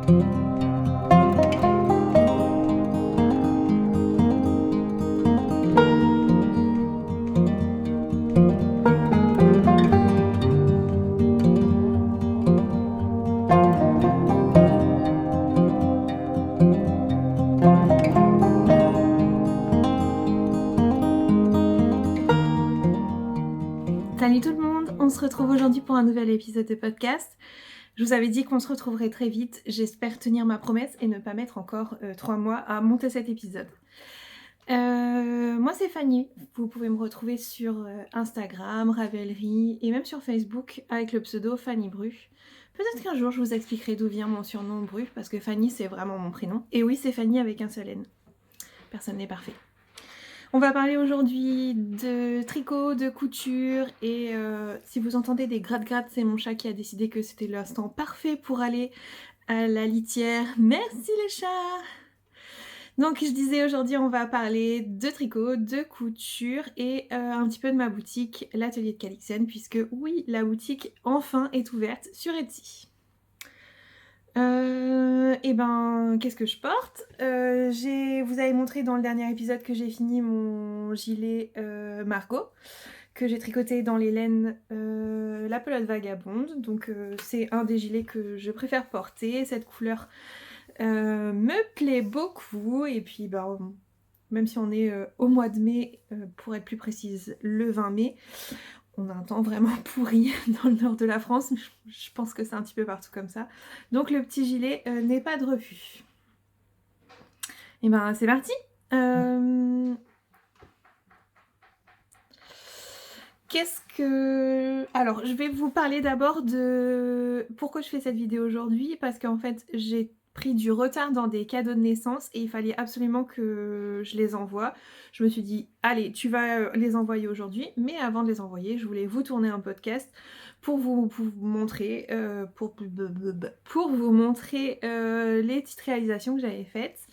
Salut tout le monde, on se retrouve aujourd'hui pour un nouvel épisode de podcast. Je vous avais dit qu'on se retrouverait très vite, j'espère tenir ma promesse et ne pas mettre encore 3 mois à monter cet épisode. Moi c'est Fanny, vous pouvez me retrouver sur Instagram, Ravelry et même sur Facebook avec le pseudo Fanny Bru. Peut-être qu'un jour je vous expliquerai d'où vient mon surnom Bru parce que Fanny c'est vraiment mon prénom. Et oui, c'est Fanny avec un seul N. Personne n'est parfait. On va parler aujourd'hui de tricot, de couture et si vous entendez des gratte-gratte, c'est mon chat qui a décidé que c'était l'instant parfait pour aller à la litière. Merci les chats! Donc je disais aujourd'hui on va parler de tricot, de couture et un petit peu de ma boutique, l'atelier de Calixen, puisque oui, la boutique enfin est ouverte sur Etsy. Et ben, qu'est-ce que je porte? Vous avez montré dans le dernier épisode que j'ai fini mon gilet Margot, que j'ai tricoté dans les laines La Pelote Vagabonde. Donc c'est un des gilets que je préfère porter. Cette couleur me plaît beaucoup. Et puis ben, même si on est au mois de mai, pour être plus précise, le 20 mai, on a un temps vraiment pourri dans le nord de la France, mais je pense que c'est un petit peu partout comme ça. Donc le petit gilet n'est pas de refus. Et ben c'est parti. Alors je vais vous parler d'abord de pourquoi je fais cette vidéo aujourd'hui, parce qu'en fait j'ai pris du retard dans des cadeaux de naissance et il fallait absolument que je les envoie. Je me suis dit, allez, tu vas les envoyer aujourd'hui, mais avant de les envoyer, je voulais vous tourner un podcast pour vous montrer, pour vous montrer les petites réalisations que j'avais faites.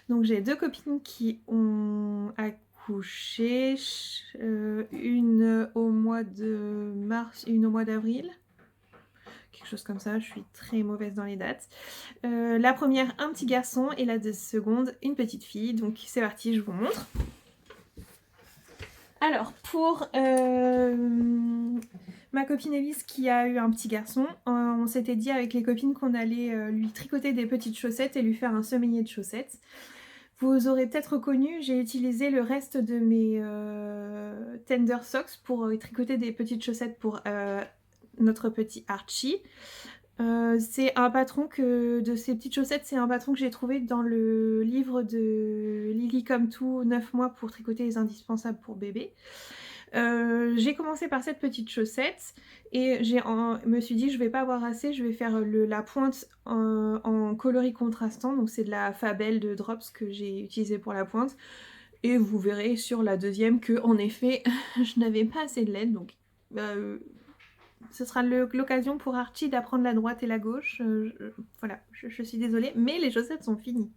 Donc j'ai deux copines qui ont accouché, une au mois de mars et une au mois d'avril. Quelque chose comme ça, je suis très mauvaise dans les dates. La première, un petit garçon, et la seconde, une petite fille. Donc c'est parti, je vous montre. Alors, pour ma copine Elise qui a eu un petit garçon, on s'était dit avec les copines qu'on allait lui tricoter des petites chaussettes et lui faire un semainier de chaussettes. Vous aurez peut-être reconnu, j'ai utilisé le reste de mes Tender Socks pour tricoter des petites chaussettes pour notre petit Archie. C'est un patron de ces petites chaussettes, c'est un patron que j'ai trouvé dans le livre de Lily Come To, 9 mois pour tricoter les indispensables pour bébé. J'ai commencé par cette petite chaussette et me suis dit je vais pas avoir assez, je vais faire la pointe en coloris contrastant, donc c'est de la Fabelle de Drops que j'ai utilisé pour la pointe, et vous verrez sur la deuxième que en effet je n'avais pas assez de laine, donc ce sera l'occasion pour Archie d'apprendre la droite et la gauche. Voilà, je suis désolée, mais les chaussettes sont finies.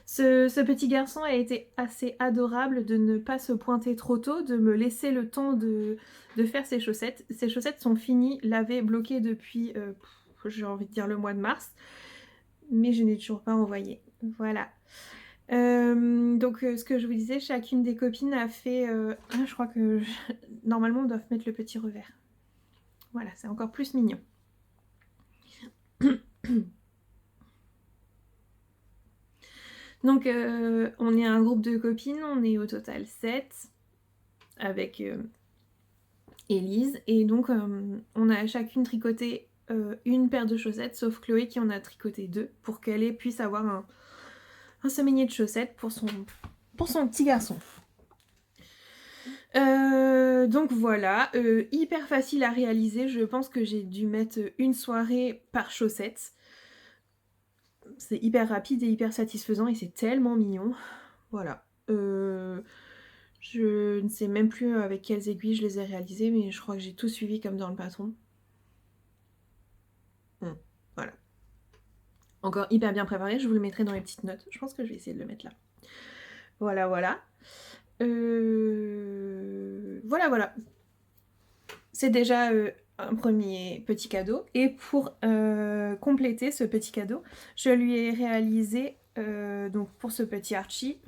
Ce petit garçon a été assez adorable de ne pas se pointer trop tôt, de me laisser le temps de faire ses chaussettes. Ces chaussettes sont finies, lavées, bloquées depuis, j'ai envie de dire le mois de mars, mais je n'ai toujours pas envoyé. Voilà. Donc ce que je vous disais, chacune des copines a fait... je crois que normalement on doit mettre le petit revers. Voilà, c'est encore plus mignon. Donc on est un groupe de copines, on est au total 7 avec Élise, et donc on a chacune tricoté une paire de chaussettes, sauf Chloé qui en a tricoté 2 pour qu'elle puisse avoir un semainier de chaussettes pour son petit garçon. Donc voilà, hyper facile à réaliser, je pense que j'ai dû mettre une soirée par chaussette. C'est hyper rapide et hyper satisfaisant et c'est tellement mignon. Voilà. Je ne sais même plus avec quelles aiguilles je les ai réalisées, mais je crois que j'ai tout suivi comme dans le patron. Voilà. Encore hyper bien préparé, je vous le mettrai dans les petites notes. Je pense que je vais essayer de le mettre là. Voilà, voilà. Voilà. C'est déjà un premier petit cadeau. Et pour compléter ce petit cadeau, je lui ai réalisé, donc pour ce petit Archie,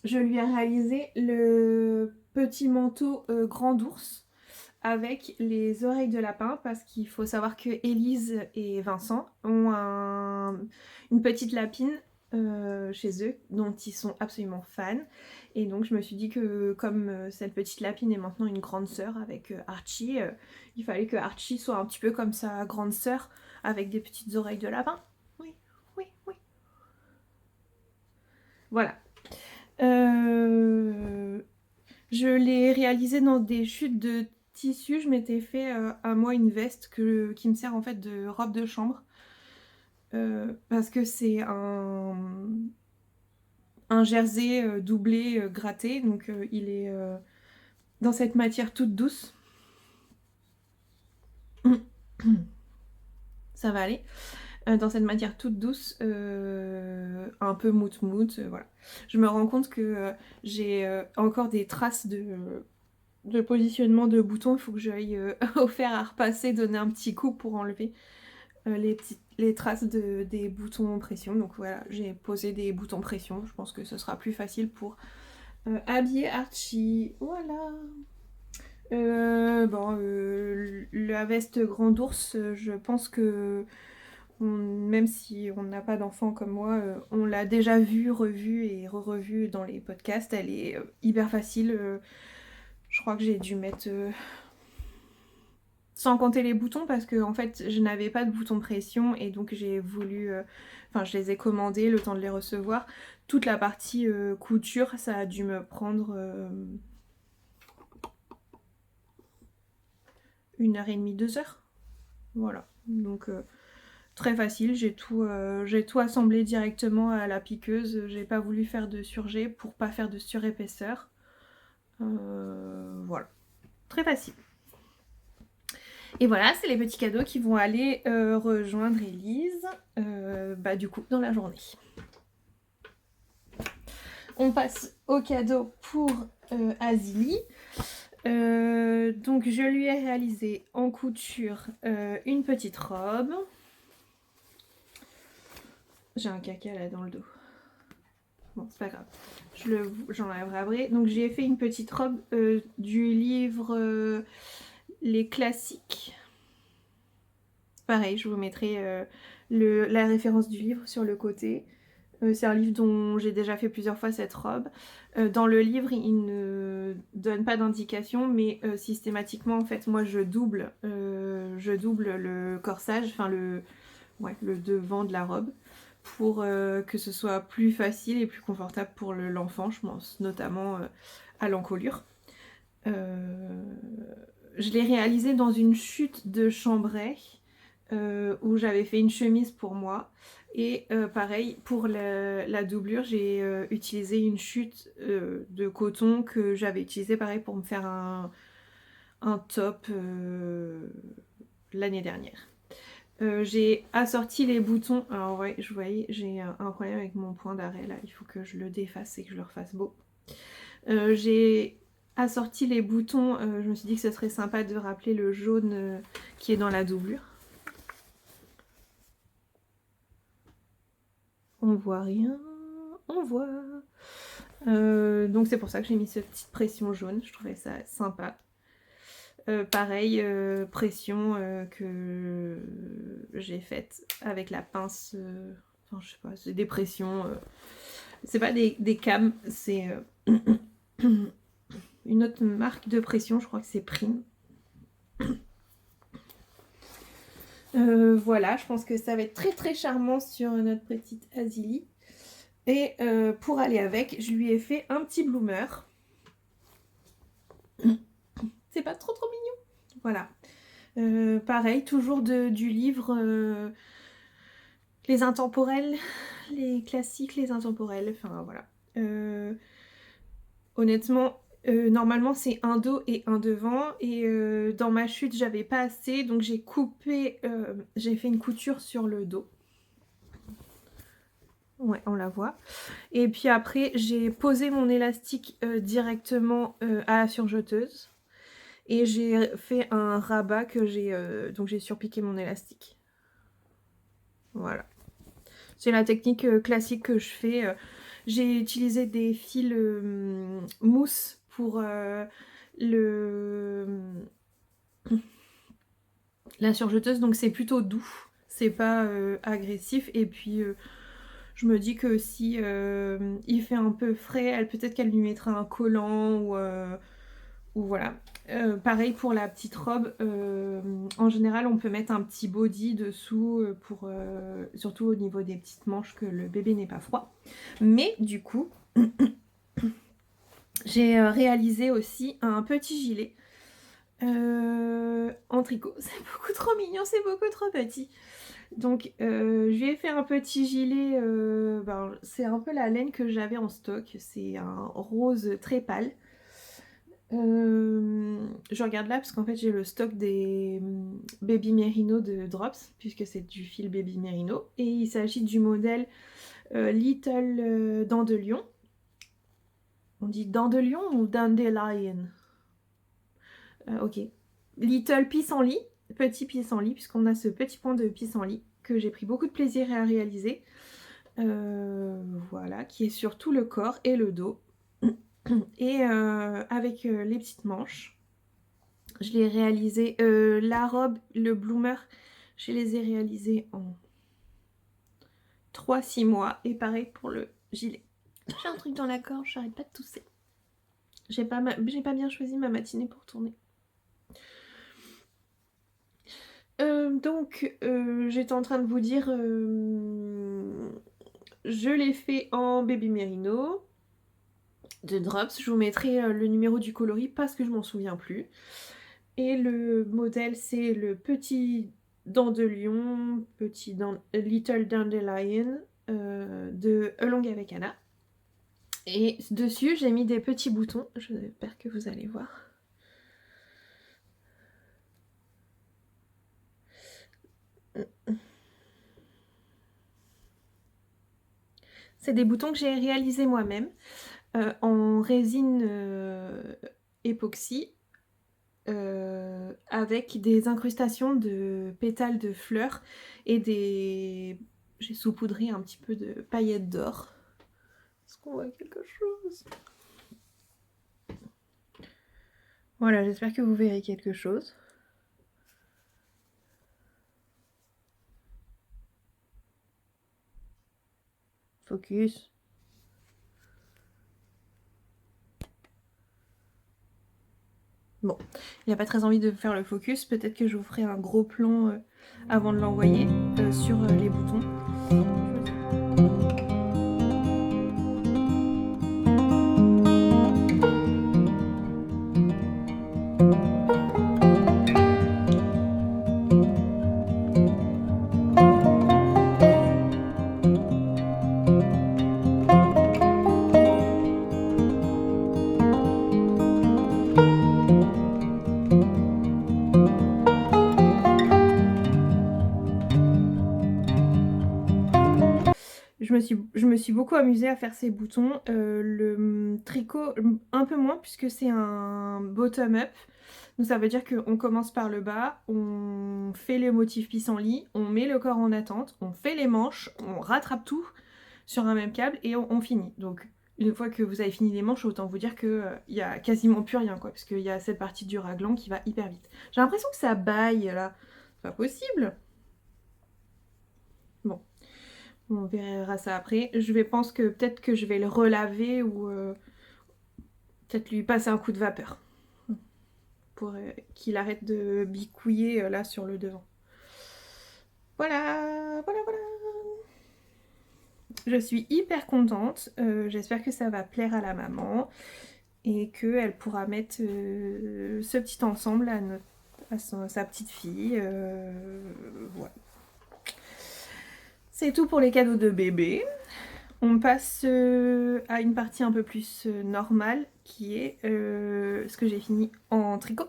je lui ai réalisé le petit manteau grand ours avec les oreilles de lapin, parce qu'il faut savoir que Élise et Vincent ont une petite lapine chez eux dont ils sont absolument fans, et donc je me suis dit que comme cette petite lapine est maintenant une grande sœur avec Archie, il fallait que Archie soit un petit peu comme sa grande sœur avec des petites oreilles de lapin. Oui, oui, oui. Voilà. Je l'ai réalisé dans des chutes de tissu. Je m'étais fait à moi une veste qui me sert en fait de robe de chambre. Parce que c'est un jersey doublé gratté. Donc il est dans cette matière toute douce. Ça va aller. Dans cette matière toute douce, un peu mout-mout, voilà. Je me rends compte que j'ai encore des traces de positionnement de boutons. Il faut que j'aille au fer à repasser, donner un petit coup pour enlever les traces des boutons pression. Donc voilà, j'ai posé des boutons pression. Je pense que ce sera plus facile pour habiller Archie. Voilà. La veste grand ours, je pense que même si on n'a pas d'enfant comme moi, on l'a déjà vue, revue et re-revue dans les podcasts. Elle est hyper facile. Je crois que j'ai dû mettre, sans compter les boutons, parce que en fait je n'avais pas de boutons pression, et donc j'ai voulu, enfin je les ai commandés le temps de les recevoir. Toute la partie couture, ça a dû me prendre 1h30, 2h. Voilà, donc très facile. J'ai tout assemblé directement à la piqueuse. J'ai pas voulu faire de surjet pour pas faire de surépaisseur. Voilà, très facile. Et voilà, c'est les petits cadeaux qui vont aller rejoindre Élise, du coup, dans la journée. On passe au cadeau pour Azili. Donc je lui ai réalisé en couture une petite robe. J'ai un caca là dans le dos. Bon, c'est pas grave. J'enlèverai après. Donc j'ai fait une petite robe du livre Les Classiques. Pareil, je vous mettrai la référence du livre sur le côté. C'est un livre dont j'ai déjà fait plusieurs fois cette robe. Dans le livre, il ne donne pas d'indication, mais systématiquement, en fait, moi, je double le corsage, enfin le devant de la robe, pour que ce soit plus facile et plus confortable pour l'enfant, je pense, notamment à l'encolure. Je l'ai réalisé dans une chute de chambray, où j'avais fait une chemise pour moi. Et pareil, pour la doublure, j'ai utilisé une chute de coton que j'avais utilisé pareil pour me faire un top l'année dernière. J'ai assorti les boutons. Alors ouais, je voyais, j'ai un problème avec mon point d'arrêt là. Il faut que je le défasse et que je le refasse beau. J'ai assorti les boutons. Je me suis dit que ce serait sympa de rappeler le jaune qui est dans la doublure. On voit rien, on voit. Donc c'est pour ça que j'ai mis cette petite pression jaune, je trouvais ça sympa. Pareil, pression que j'ai faite avec la pince, enfin je sais pas, c'est des pressions, c'est pas des cams, c'est une autre marque de pression, je crois que c'est Prime. Voilà, je pense que ça va être très très charmant sur notre petite Azili. Et pour aller avec, je lui ai fait un petit bloomer. C'est pas trop mignon. Voilà. Pareil, toujours du livre Les Intemporels, les classiques, les intemporels, enfin voilà. Honnêtement, normalement c'est un dos et un devant, et dans ma chute j'avais pas assez, donc j'ai coupé, j'ai fait une couture sur le dos. Ouais, on la voit. Et puis après, j'ai posé mon élastique directement à la surjeteuse. Et j'ai fait un rabat que donc j'ai surpiqué mon élastique. Voilà. C'est la technique classique que je fais. J'ai utilisé des fils mousse pour le la surjeteuse, donc c'est plutôt doux. C'est pas agressif. Et puis je me dis que si il fait un peu frais, peut-être qu'elle lui mettra un collant ou voilà. Pareil pour la petite robe, en général on peut mettre un petit body dessous pour surtout au niveau des petites manches que le bébé n'est pas froid. Mais du coup, j'ai réalisé aussi un petit gilet en tricot. C'est beaucoup trop mignon, c'est beaucoup trop petit. Donc je lui ai fait un petit gilet, c'est un peu la laine que j'avais en stock, c'est un rose très pâle. Je regarde là parce qu'en fait j'ai le stock des Baby Merino de Drops, puisque c'est du fil Baby Merino, et il s'agit du modèle Little Dent de Lion. On dit Dent de Lion ou Dandelion? Ok. Little Pissenlit, petit pissenlit, puisqu'on a ce petit point de pissenlit que j'ai pris beaucoup de plaisir à réaliser. Voilà, qui est sur tout le corps et le dos. Et avec les petites manches. Je l'ai réalisé, la robe, le bloomer, je les ai réalisés en 3-6 mois. Et pareil pour le gilet. J'ai un truc dans la gorge, j'arrête pas de tousser. J'ai pas bien choisi ma matinée pour tourner. Donc, j'étais en train de vous dire, je l'ai fait en Baby Merino de Drops. Je vous mettrai le numéro du coloris parce que je m'en souviens plus. Et le modèle, c'est le petit dent de lion, Little Dandelion de Along avec Anna. Et dessus, j'ai mis des petits boutons. J'espère que vous allez voir. C'est des boutons que j'ai réalisés moi-même en résine époxy avec des incrustations de pétales de fleurs et j'ai saupoudré un petit peu de paillettes d'or. Est-ce qu'on voit quelque chose? Voilà, j'espère que vous verrez quelque chose. Focus. Bon, il n'a pas très envie de faire le focus. Peut-être que je vous ferai un gros plan avant de l'envoyer sur les boutons. Je me suis beaucoup amusée à faire ces boutons. Le tricot, un peu moins, puisque c'est un bottom-up. Donc ça veut dire qu'on commence par le bas, on fait le motif pissenlit, on met le corps en attente, on fait les manches, on rattrape tout sur un même câble et on finit. Donc une fois que vous avez fini les manches, autant vous dire qu'il n'y a quasiment plus rien, quoi, parce qu'il y a cette partie du raglan qui va hyper vite. J'ai l'impression que ça baille là. C'est pas possible. Bon. On verra ça après. Pense que peut-être que je vais le relaver ou peut-être lui passer un coup de vapeur pour qu'il arrête de bicouiller là sur le devant. Voilà, voilà, voilà. Je suis hyper contente. J'espère que ça va plaire à la maman et qu'elle pourra mettre ce petit ensemble à sa petite fille. Voilà. C'est tout pour les cadeaux de bébé. On passe à une partie un peu plus normale qui est ce que j'ai fini en tricot.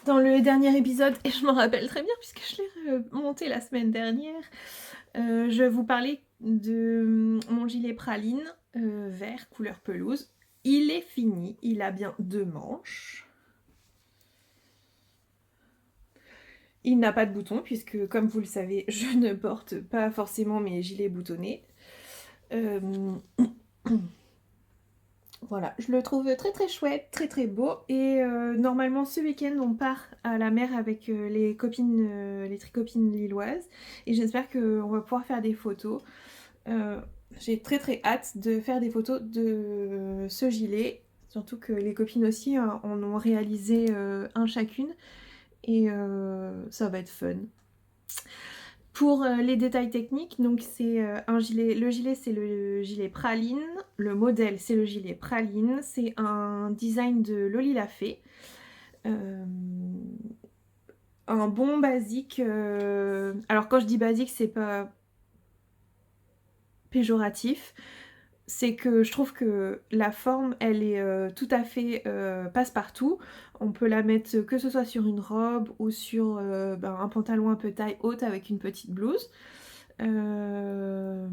Dans le dernier épisode, et je m'en rappelle très bien puisque je l'ai monté la semaine dernière, Je vais vous parler de mon gilet praline vert couleur pelouse. Il est fini, il a bien 2 manches. Il n'a pas de bouton puisque, comme vous le savez, je ne porte pas forcément mes gilets boutonnés. Voilà, je le trouve très très chouette, très très beau. Et normalement ce week-end on part à la mer avec les copines, les tricopines lilloises. Et j'espère qu'on va pouvoir faire des photos. J'ai très très hâte de faire des photos de ce gilet. Surtout que les copines aussi en ont réalisé un chacune. Et ça va être fun. Pour les détails techniques, donc c'est un gilet, le gilet c'est le gilet praline, le modèle c'est le gilet praline, c'est un design de Loli Lafay. Un bon basique, alors quand je dis basique c'est pas péjoratif, c'est que je trouve que la forme elle est tout à fait passe-partout. On peut la mettre que ce soit sur une robe ou sur un pantalon un peu taille haute avec une petite blouse. Ce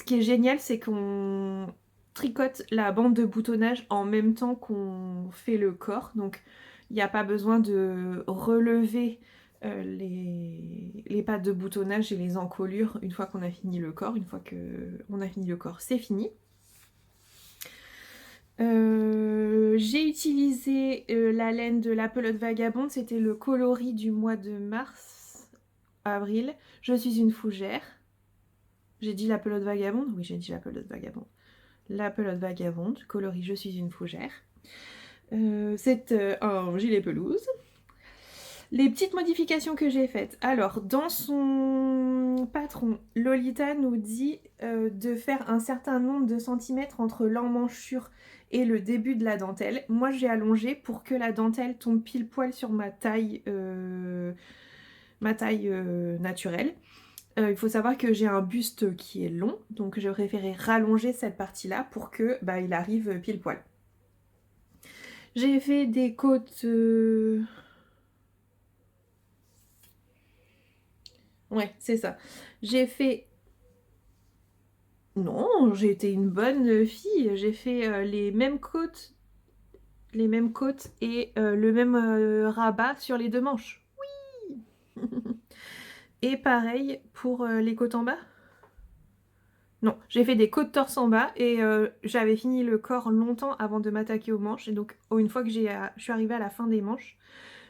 qui est génial, c'est qu'on tricote la bande de boutonnage en même temps qu'on fait le corps. Donc, il n'y a pas besoin de relever les pattes de boutonnage et les encolures une fois qu'on a fini le corps. Une fois qu'on a fini le corps, c'est fini. J'ai utilisé la laine de la pelote vagabonde. C'était le coloris du mois de mars, avril. Je suis une fougère. J'ai dit la pelote vagabonde? Oui, j'ai dit la pelote vagabonde. La pelote vagabonde, coloris je suis une fougère. C'est un gilet pelouse. Les petites modifications que j'ai faites. Alors, dans son patron, Lolita nous dit de faire un certain nombre de centimètres entre l'emmanchure et le début de la dentelle. Moi, j'ai allongé pour que la dentelle tombe pile poil sur ma taille naturelle. Il faut savoir que j'ai un buste qui est long, donc j'ai préféré rallonger cette partie-là pour que il arrive pile poil. J'ai fait des côtes... Ouais, c'est ça. J'ai fait... Non, j'ai été une bonne fille. J'ai fait les mêmes côtes et le même rabat sur les 2 manches. Oui. Et pareil pour les côtes en bas. Non, j'ai fait des côtes torse en bas et j'avais fini le corps longtemps avant de m'attaquer aux manches. Et donc, une fois que je suis arrivée à la fin des manches,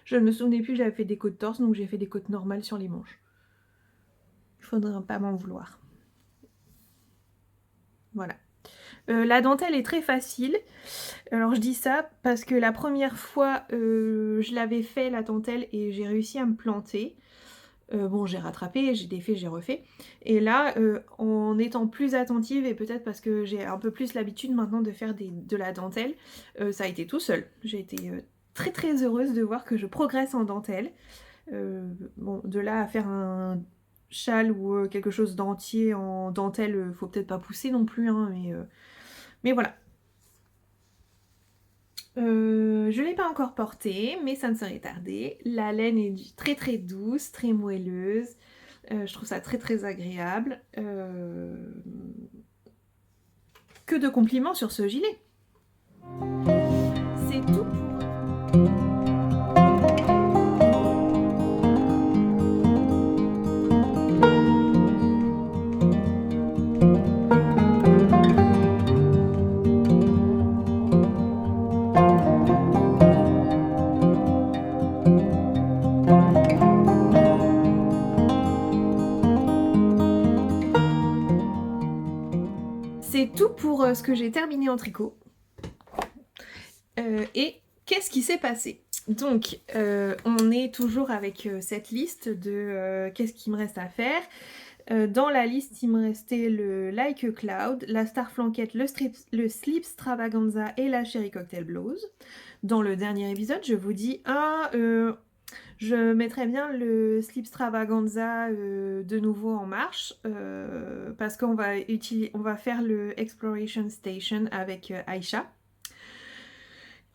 je ne me souvenais plus que j'avais fait des côtes torse, donc j'ai fait des côtes normales sur les manches. Il faudrait pas m'en vouloir. Voilà. La dentelle est très facile. Alors je dis ça parce que la première fois, je l'avais fait la dentelle et j'ai réussi à me planter. Bon, j'ai rattrapé, j'ai défait, j'ai refait. Et là, en étant plus attentive, et peut-être parce que j'ai un peu plus l'habitude maintenant de faire de la dentelle, ça a été tout seul. J'ai été très très heureuse de voir que je progresse en dentelle. Bon, de là à faire un châle ou quelque chose d'entier en dentelle, faut peut-être pas pousser non plus, hein, mais voilà. Je ne l'ai pas encore porté, mais ça ne serait tardé. La laine est très très douce, très moelleuse. Je trouve ça très très agréable. Que de compliments sur ce gilet. C'est tout. C'est tout pour ce que j'ai terminé en tricot. Et qu'est-ce qui s'est passé? Donc, on est toujours avec cette liste de qu'est-ce qu'il me reste à faire. Dans la liste, il me restait le Like a Cloud, la Star Flanquette, le Slip Stravaganza et la Cherry Cocktail Blues. Dans le dernier épisode, je vous dis, je mettrais bien le Slip Stravaganza de nouveau en marche parce qu'on va faire le Exploration Station avec Aïcha.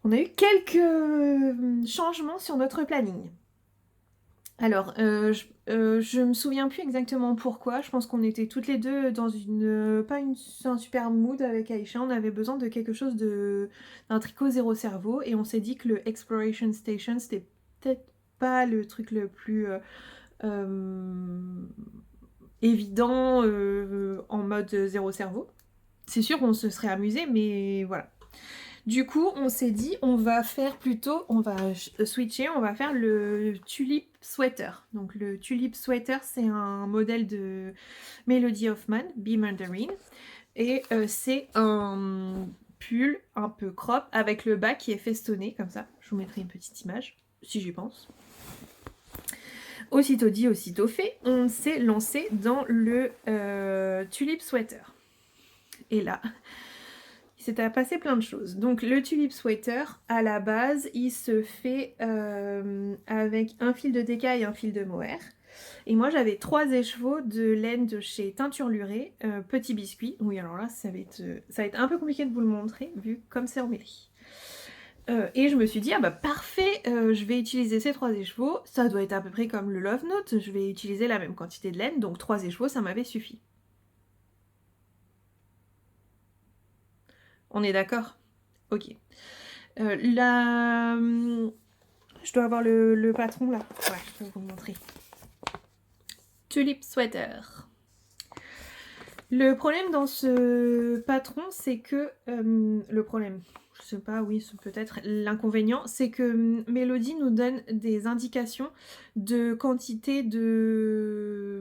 On a eu quelques changements sur notre planning. Alors, je me souviens plus exactement pourquoi. Je pense qu'on était toutes les 2 dans pas un super mood avec Aïcha. On avait besoin de quelque chose d'un tricot zéro cerveau et on s'est dit que le Exploration Station, c'était peut-être pas le truc le plus, évident, en mode zéro cerveau. C'est sûr, on se serait amusé, mais voilà. Du coup, on s'est dit, on va switcher, on va faire le Tulip Sweater. Donc le Tulip Sweater, c'est un modèle de Melody Hoffman, Bee Mandarin. Et c'est un pull un peu crop avec le bas qui est festonné, comme ça. Je vous mettrai une petite image, si j'y pense. Aussitôt dit, aussitôt fait, on s'est lancé dans le Tulip Sweater. Et là, il s'est passé plein de choses. Donc le Tulip Sweater, à la base, il se fait avec un fil de DK et un fil de mohair. Et moi j'avais 3 écheveaux de laine de chez Teinture Lurée, petit biscuit. Oui, alors là ça va être un peu compliqué de vous le montrer vu comme c'est emmêlé. Et je me suis dit, ah bah parfait, je vais utiliser ces 3 écheveaux, ça doit être à peu près comme le Love Note, je vais utiliser la même quantité de laine, donc 3 écheveaux ça m'avait suffi. On est d'accord? Ok. Là, je dois avoir le patron là. Ouais, je peux vous le montrer. Tulip Sweater. Le problème dans ce patron, c'est que le problème, je sais pas, oui, c'est peut-être l'inconvénient, c'est que Mélodie nous donne des indications de quantité de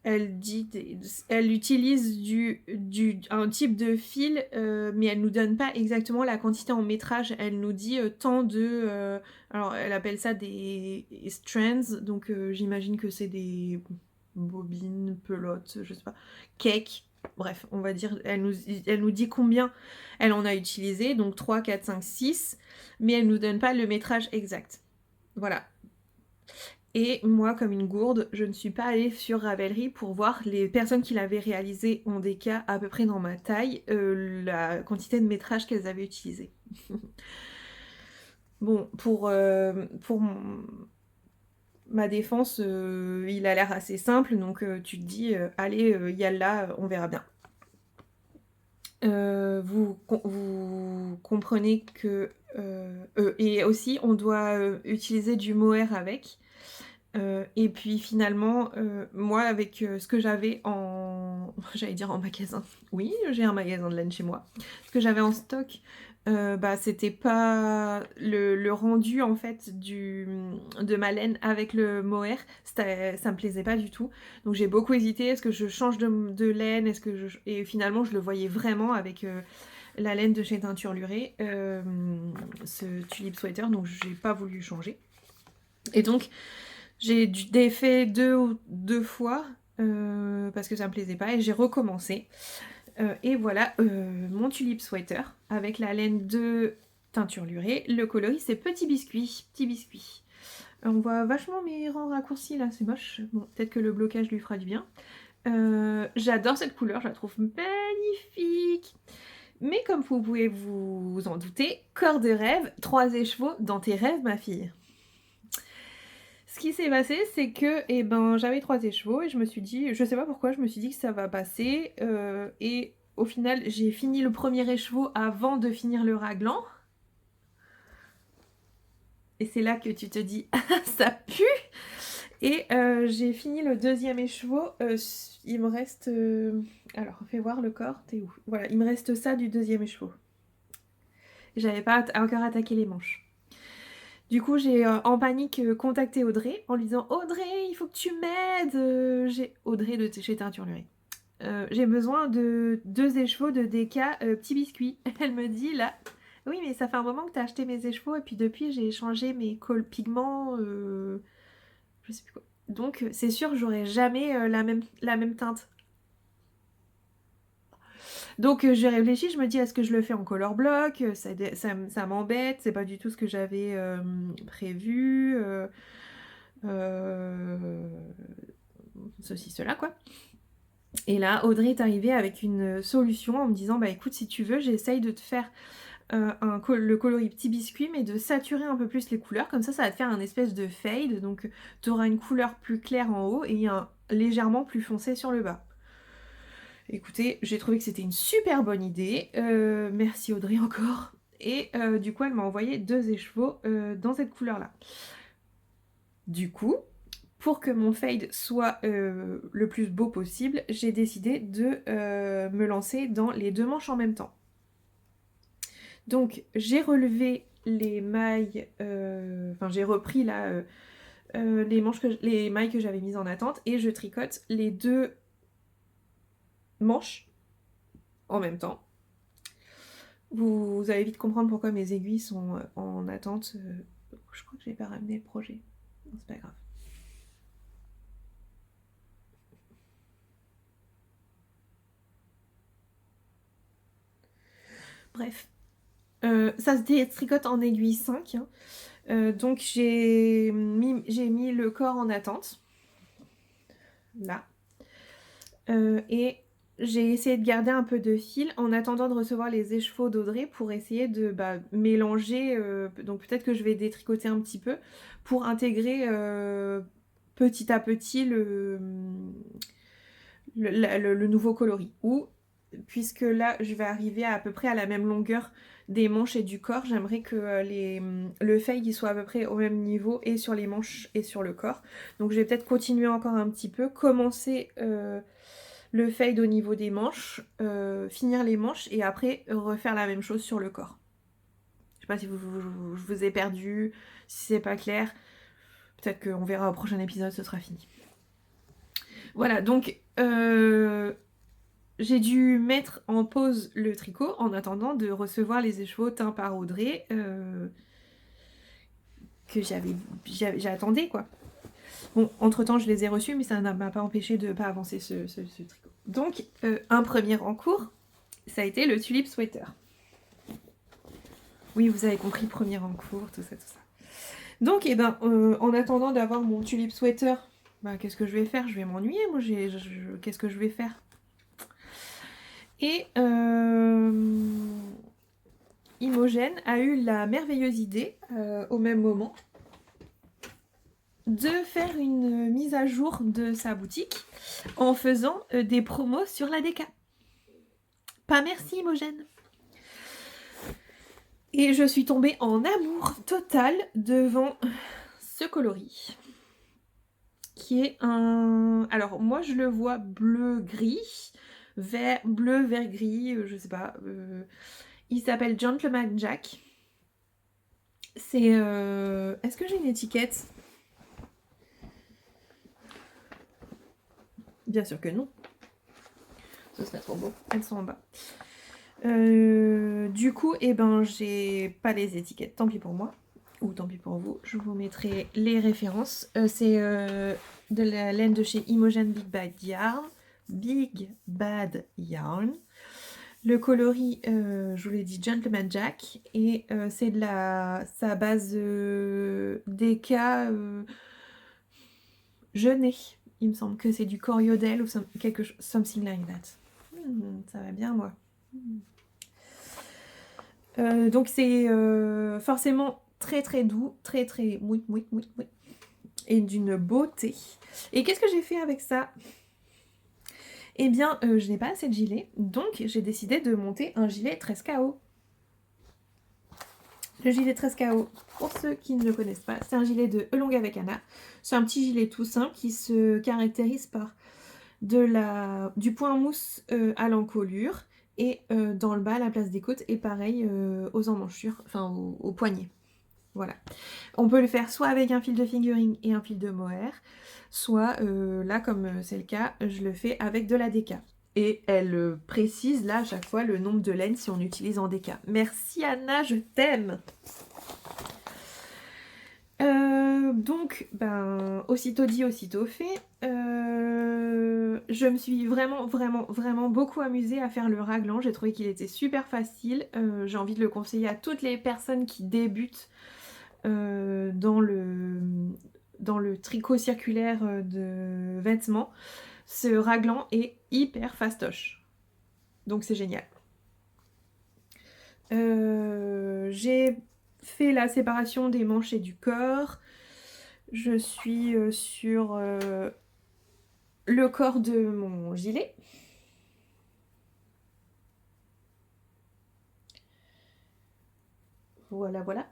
elle utilise un type de fil, mais elle nous donne pas exactement la quantité en métrage. Elle nous dit tant de... alors, elle appelle ça des strands, donc j'imagine que c'est des bobines, pelotes, je sais pas, cake. Bref, on va dire, elle nous dit combien elle en a utilisé, donc 3, 4, 5, 6, mais elle nous donne pas le métrage exact. Voilà. Et moi, comme une gourde, je ne suis pas allée sur Ravelry pour voir les personnes qui l'avaient réalisé en des cas à peu près dans ma taille, la quantité de métrage qu'elles avaient utilisé. Bon, pour ma défense, il a l'air assez simple, donc tu te dis, allez, yallah, on verra bien. Vous comprenez que... et aussi, on doit utiliser du mohair avec. Et puis finalement, moi avec ce que j'avais en... J'allais dire en magasin. Oui, j'ai un magasin de laine chez moi. Ce que j'avais en stock, bah c'était pas... Le rendu en fait de ma laine avec le mohair, ça me plaisait pas du tout. Donc j'ai beaucoup hésité, est-ce que je change de laine, est-ce que je... Et finalement je le voyais vraiment avec... la laine de chez Teinture Lurée, ce Tulip Sweater, donc j'ai pas voulu changer. Et donc j'ai défait deux fois parce que ça me plaisait pas et j'ai recommencé. Et voilà mon Tulip Sweater avec la laine de Teinture Lurée. Le coloris c'est petit biscuit, petit biscuit. On voit vachement mes rangs raccourcis là, c'est moche. Bon, peut-être que le blocage lui fera du bien. J'adore cette couleur, je la trouve magnifique. Mais comme vous pouvez vous en douter, corps de rêve, 3 écheveaux dans tes rêves ma fille. Ce qui s'est passé, c'est que eh ben, j'avais 3 écheveaux et je me suis dit, je sais pas pourquoi, je me suis dit que ça va passer. Et au final, j'ai fini le premier écheveau avant de finir le raglan. Et c'est là que tu te dis, ça pue! Et j'ai fini le deuxième écheveau. Il me reste... alors, fais voir le corps, t'es où? Voilà, il me reste ça du deuxième écheveau. J'avais pas encore attaqué les manches. Du coup, j'ai en panique contacté Audrey en lui disant « Audrey, il faut que tu m'aides j'ai Audrey de chez Teinture Lurée. J'ai besoin de 2 écheveaux de DK petit biscuit. Elle me dit là, oui mais ça fait un moment que tu as acheté mes écheveaux et puis depuis j'ai changé mes pigments, je sais plus quoi. Donc c'est sûr j'aurai jamais la même teinte. Donc j'ai réfléchi, je me dis est-ce que je le fais en color block, ça m'embête, c'est pas du tout ce que j'avais prévu, ceci, cela quoi. Et là Audrey est arrivée avec une solution en me disant bah écoute si tu veux j'essaye de te faire le coloris petit biscuit, mais de saturer un peu plus les couleurs. Comme ça va te faire un espèce de fade. Donc tu auras une couleur plus claire en haut et un légèrement plus foncé sur le bas. Écoutez, j'ai trouvé que c'était une super bonne idée. Merci Audrey encore. Et du coup, elle m'a envoyé 2 écheveaux dans cette couleur-là. Du coup, pour que mon fade soit le plus beau possible, j'ai décidé de me lancer dans les 2 manches en même temps. Donc, j'ai relevé les mailles, enfin j'ai repris là les mailles que j'avais mises en attente et je tricote les 2 manches en même temps. Vous allez vite comprendre pourquoi mes aiguilles sont en attente. Je crois que je n'ai pas ramené le projet. Non, c'est pas grave. Bref. Ça se tricote en aiguille 5. Hein. Donc j'ai mis le corps en attente. Là. Et j'ai essayé de garder un peu de fil en attendant de recevoir les écheveaux d'Audrey pour essayer de mélanger. Donc peut-être que je vais détricoter un petit peu pour intégrer petit à petit le nouveau coloris. Ou, puisque là je vais arriver à peu près à la même longueur des manches et du corps, j'aimerais que le fade il soit à peu près au même niveau et sur les manches et sur le corps. Donc je vais peut-être continuer encore un petit peu, commencer le fade au niveau des manches, finir les manches et après refaire la même chose sur le corps. Je sais pas si je vous ai perdu, si c'est pas clair. Peut-être qu'on verra au prochain épisode, ce sera fini. Voilà, donc j'ai dû mettre en pause le tricot en attendant de recevoir les écheveaux teints par Audrey que j'attendais quoi. Bon, entre-temps, je les ai reçus, mais ça ne m'a pas empêché de ne pas avancer ce tricot. Donc, un premier en cours, ça a été le tulip sweater. Oui, vous avez compris, premier en cours, tout ça, tout ça. Donc, en attendant d'avoir mon tulip sweater, qu'est-ce que je vais faire? Je vais m'ennuyer, moi, qu'est-ce que je vais faire? Et Imogen a eu la merveilleuse idée, au même moment, de faire une mise à jour de sa boutique en faisant des promos sur la DK. Pas merci Imogen. Et je suis tombée en amour total devant ce coloris. Qui est un... Alors moi je le vois bleu-gris, bleu, vert-gris, je sais pas. Il s'appelle Gentleman Jack. C'est... Est-ce que j'ai une étiquette? Bien sûr que non. Ce serait trop beau. Elles sont en bas. Du coup, j'ai pas les étiquettes. Tant pis pour moi. Ou tant pis pour vous. Je vous mettrai les références. C'est de la laine de chez Imogen Big Bad Yarn. Le coloris, je vous l'ai dit, Gentleman Jack. Et c'est de sa base DK Jeunet. Il me semble que c'est du Coriodel ou something like that. Ça va bien, moi. Donc c'est forcément très très doux, très très mouit, et d'une beauté. Et qu'est-ce que j'ai fait avec ça? Eh bien, je n'ai pas assez de gilet, donc j'ai décidé de monter un gilet 13KO. Le gilet 13KO, pour ceux qui ne le connaissent pas, c'est un gilet de Elong avec Anna. C'est un petit gilet tout simple qui se caractérise par du point mousse à l'encolure et dans le bas, à la place des côtes, et pareil aux emmanchures, enfin aux poignets. Voilà. On peut le faire soit avec un fil de fingering et un fil de mohair, soit là, comme c'est le cas, je le fais avec de la DK. Et elle précise là à chaque fois le nombre de laines si on utilise en DK. Merci Anna, je t'aime. Donc, aussitôt dit, aussitôt fait. Je me suis vraiment beaucoup amusée à faire le raglan. J'ai trouvé qu'il était super facile. J'ai envie de le conseiller à toutes les personnes qui débutent dans le tricot circulaire de vêtements. Ce raglan est hyper fastoche. Donc c'est génial. J'ai fait la séparation des manches et du corps. Je suis sur le corps de mon gilet. Voilà, voilà.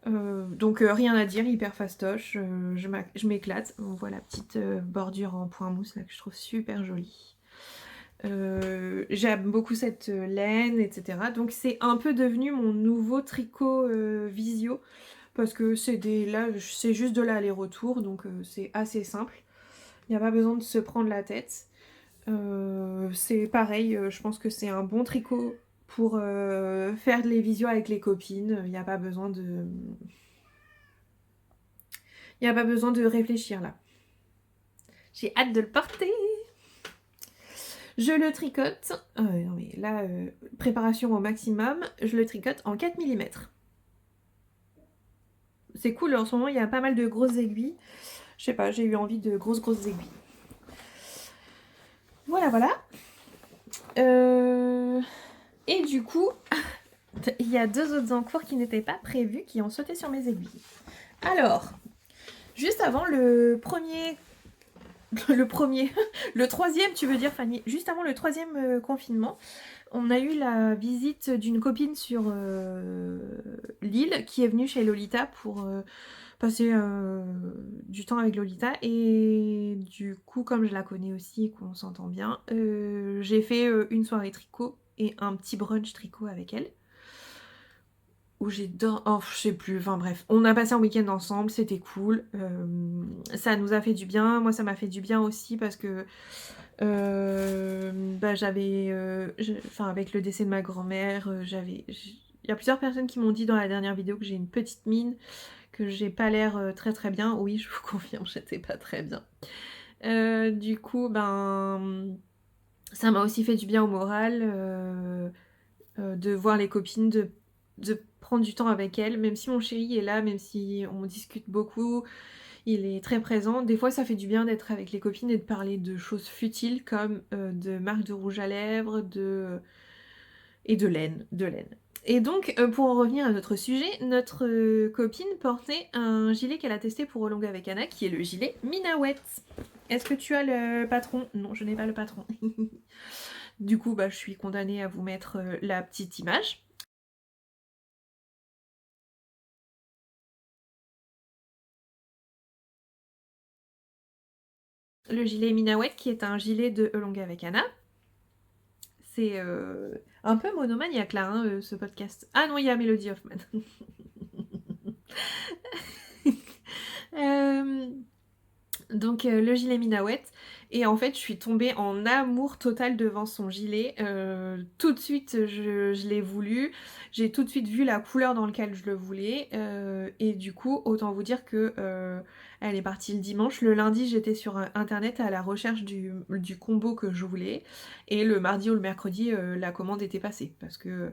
Donc rien à dire, hyper fastoche, je m'éclate. On voit la petite bordure en point mousse là que je trouve super jolie. J'aime beaucoup cette laine, etc. Donc c'est un peu devenu mon nouveau tricot Visio parce que là c'est juste de l'aller-retour, donc c'est assez simple. Il n'y a pas besoin de se prendre la tête. C'est pareil, je pense que c'est un bon tricot pour faire les visios avec les copines. Il n'y a pas besoin de... Il n'y a pas besoin de réfléchir là. J'ai hâte de le porter. Je le tricote. Non mais là, préparation au maximum. Je le tricote en 4 mm. C'est cool, en ce moment il y a pas mal de grosses aiguilles. Je sais pas, j'ai eu envie de grosses aiguilles. Voilà, voilà. Et du coup, il y a 2 autres encours qui n'étaient pas prévus, qui ont sauté sur mes aiguilles. Alors, juste avant le troisième, tu veux dire, Fanny, juste avant le 3e confinement, on a eu la visite d'une copine sur Lille qui est venue chez Lolita pour passer du temps avec Lolita. Et du coup, comme je la connais aussi et qu'on s'entend bien, j'ai fait une soirée tricot et un petit brunch tricot avec elle. Où oh, je sais plus, enfin bref, on a passé un week-end ensemble, c'était cool, ça nous a fait du bien, moi ça m'a fait du bien aussi parce que j'avais, enfin avec le décès de ma grand-mère, il y a plusieurs personnes qui m'ont dit dans la dernière vidéo que j'ai une petite mine, que j'ai pas l'air très très bien. Oui, je vous confirme, j'étais pas très bien. Du coup, ça m'a aussi fait du bien au moral de voir les copines, de prendre du temps avec elles, même si mon chéri est là, même si on discute beaucoup, il est très présent. Des fois, ça fait du bien d'être avec les copines et de parler de choses futiles comme de marques de rouge à lèvres, et de laine, Et donc, pour en revenir à notre sujet, notre copine portait un gilet qu'elle a testé pour Olonga avec Anna, qui est le gilet Minawet. Est-ce que tu as le patron? Non, je n'ai pas le patron. Du coup, je suis condamnée à vous mettre la petite image. Le gilet Minawet, qui est un gilet de Olonga avec Anna. C'est un peu monomaniaque là, hein, ce podcast. Ah non, il y a Melody Hoffman. Donc le gilet Minawet. Et en fait, je suis tombée en amour total devant son gilet. Tout de suite, je l'ai voulu. J'ai tout de suite vu la couleur dans laquelle je le voulais. Et du coup, autant vous dire que elle est partie le dimanche. Le lundi, j'étais sur internet à la recherche du combo que je voulais. Et le mardi ou le mercredi, la commande était passée. Parce que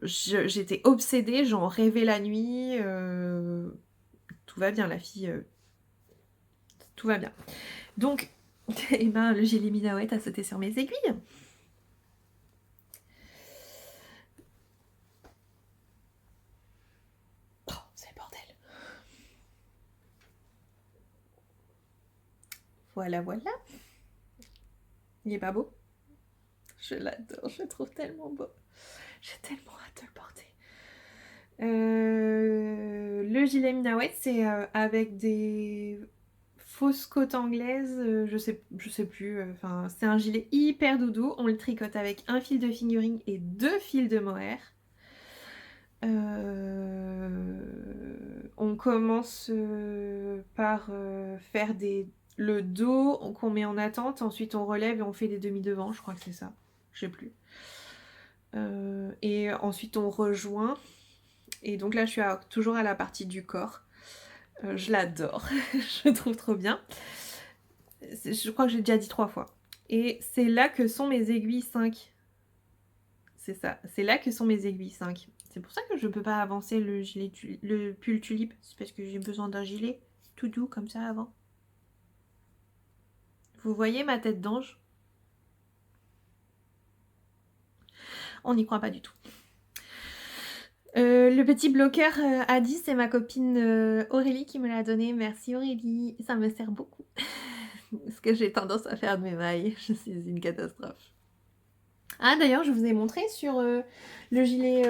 j'étais obsédée, j'en rêvais la nuit. Tout va bien, la fille. Tout va bien. Donc, le gilet Minawet a sauté sur mes aiguilles. Oh, c'est le bordel. Voilà, voilà. Il est pas beau? Je l'adore, je le trouve tellement beau. J'ai tellement hâte de le porter. Le gilet Minawet, c'est avec des fausses côtes anglaises, je sais plus. Enfin, c'est un gilet hyper doudou. On le tricote avec un fil de fingering et 2 fils de mohair. On commence par faire le dos qu'on met en attente, ensuite on relève et on fait des demi-devants, je crois que c'est ça, je sais plus. Et ensuite on rejoint, et donc là je suis toujours à la partie du corps. Je l'adore, je le trouve trop bien. Je crois que j'ai déjà dit 3 fois. Et c'est là que sont mes aiguilles 5. C'est ça, c'est là que sont mes aiguilles 5. C'est pour ça que je ne peux pas avancer le pull tulipe. C'est parce que j'ai besoin d'un gilet tout doux comme ça avant. Vous voyez ma tête d'ange? On n'y croit pas du tout. Le petit bloqueur Adi, c'est ma copine Aurélie qui me l'a donné. Merci Aurélie, ça me sert beaucoup. Parce que j'ai tendance à faire de mes mailles, je suis une catastrophe. Ah d'ailleurs, je vous ai montré sur le gilet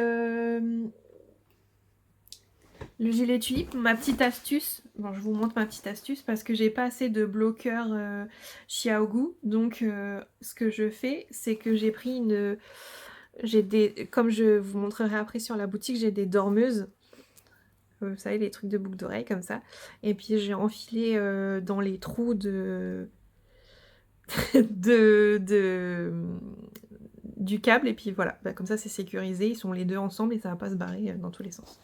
tulipe, ma petite astuce. Bon, je vous montre ma petite astuce parce que j'ai pas assez de bloqueur Xiaogu. Donc ce que je fais, c'est que j'ai pris une... Comme je vous montrerai après sur la boutique, j'ai des dormeuses. Vous savez, les trucs de boucle d'oreille comme ça. Et puis j'ai enfilé dans les trous du câble. Et puis voilà, bah, comme ça c'est sécurisé. Ils sont les deux ensemble et ça va pas se barrer dans tous les sens.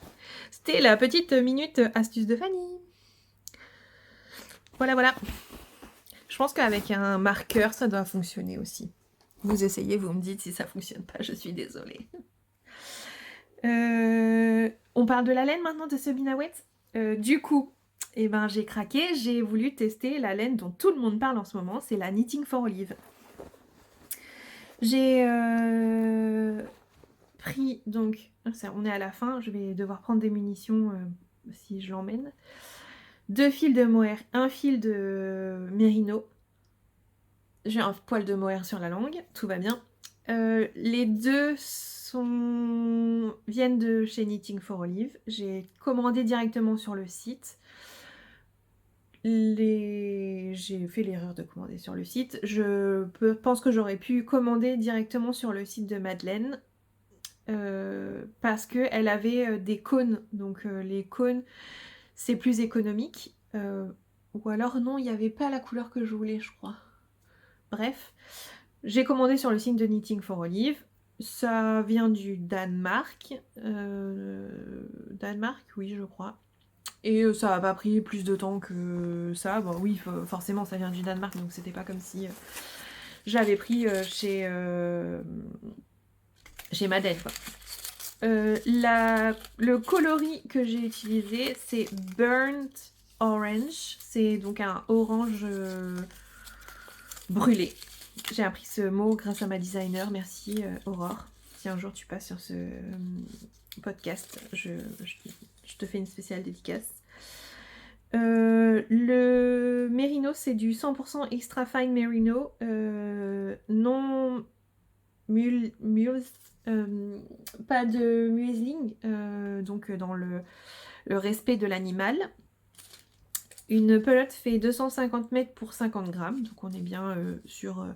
C'était la petite minute astuce de Fanny. Voilà, voilà. Je pense qu'avec un marqueur, ça doit fonctionner aussi. Vous essayez, vous me dites si ça fonctionne pas, je suis désolée. On parle de la laine maintenant de ce Binawet. Du coup, eh ben, j'ai craqué, j'ai voulu tester la laine dont tout le monde parle en ce moment, c'est la Knitting for Olive. J'ai pris, donc, on est à la fin, je vais devoir prendre des munitions si je l'emmène. 2 fils de mohair, un fil de mérino. J'ai un poil de mohair sur la langue, tout va bien. Les deux viennent de chez Knitting for Olive. J'ai commandé directement sur le site. J'ai fait l'erreur de commander sur le site. Je pense que j'aurais pu commander directement sur le site de Madeleine parce qu'elle avait des cônes. Donc les cônes, c'est plus économique. Ou alors non, il n'y avait pas la couleur que je voulais, je crois. Bref, j'ai commandé sur le site de Knitting for Olive. Ça vient du Danemark. Danemark, oui, je crois. Et ça n'a pas pris plus de temps que ça. Bon, oui, forcément, ça vient du Danemark, donc c'était pas comme si j'avais pris chez Madeleine, quoi. Le coloris que j'ai utilisé, c'est Burnt Orange. C'est donc un orange brûlé. J'ai appris ce mot grâce à ma designer. Merci Aurore. Si un jour tu passes sur ce podcast, je te fais une spéciale dédicace. Le mérino, c'est du 100% extra fine mérino, non pas de muesling, donc dans le respect de l'animal. Une pelote fait 250 mètres pour 50 grammes, donc on est bien sur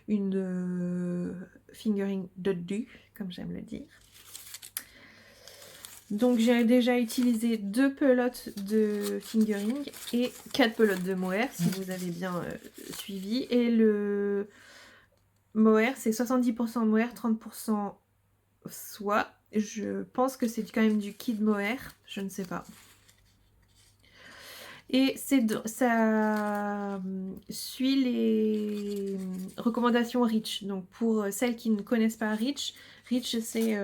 une fingering dodue, comme j'aime le dire. Donc j'ai déjà utilisé 2 pelotes de fingering et 4 pelotes de mohair, si vous avez bien suivi. Et le mohair, c'est 70% mohair, 30% soie. Je pense que c'est quand même du kid mohair, je ne sais pas. Et ça suit les recommandations REACH. Donc pour celles qui ne connaissent pas REACH, REACH c'est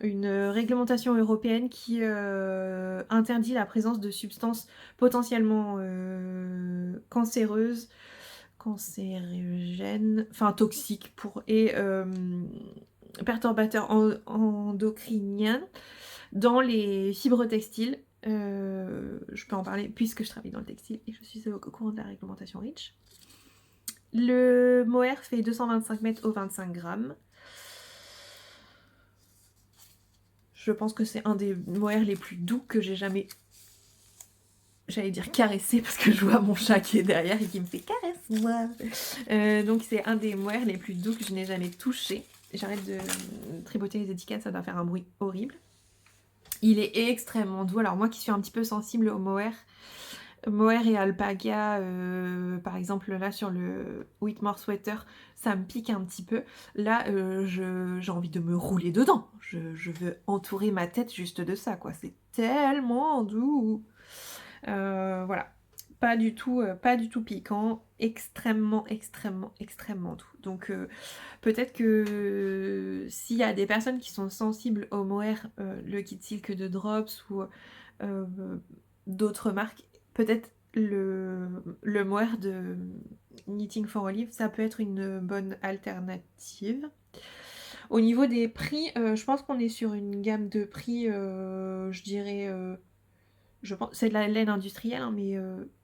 une réglementation européenne qui interdit la présence de substances potentiellement cancéreuses, cancérigènes, enfin toxiques et perturbateurs endocriniens dans les fibres textiles. Je peux en parler puisque je travaille dans le textile et je suis au courant de la réglementation REACH. Le mohair fait 225 mètres au 25 grammes. Je pense que c'est un des mohairs les plus doux que j'ai jamais, j'allais dire caressé parce que je vois mon chat qui est derrière et qui me fait caresse-moi. Donc c'est un des mohairs les plus doux que je n'ai jamais touché. J'arrête de tripoter les étiquettes, ça doit faire un bruit horrible. Il est extrêmement doux. Alors moi qui suis un petit peu sensible au mohair et alpaga, par exemple là sur le Whitmore Sweater, ça me pique un petit peu. Là, j'ai envie de me rouler dedans. Je veux entourer ma tête juste de ça, quoi. C'est tellement doux. Voilà. Pas du tout piquant, extrêmement doux. Donc peut-être que s'il y a des personnes qui sont sensibles au mohair, le kit silk de Drops ou d'autres marques, peut-être le mohair de Knitting for Olive, ça peut être une bonne alternative. Au niveau des prix, je pense qu'on est sur une gamme de prix, je dirais, je pense c'est de la laine industrielle, hein, mais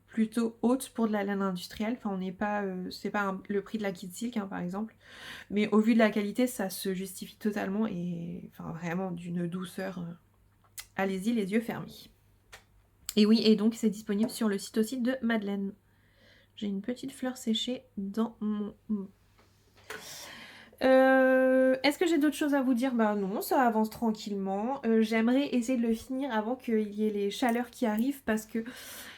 plutôt haute pour de la laine industrielle. Enfin, on n'est pas, c'est pas le prix de la Kid Silk, hein, par exemple. Mais au vu de la qualité, ça se justifie totalement et enfin vraiment d'une douceur. Allez-y les yeux fermés. Et oui, et donc c'est disponible sur le site aussi de Madeleine. J'ai une petite fleur séchée dans mon... Est-ce que j'ai d'autres choses à vous dire? Bah non, ça avance tranquillement. J'aimerais essayer de le finir avant qu'il y ait les chaleurs qui arrivent parce que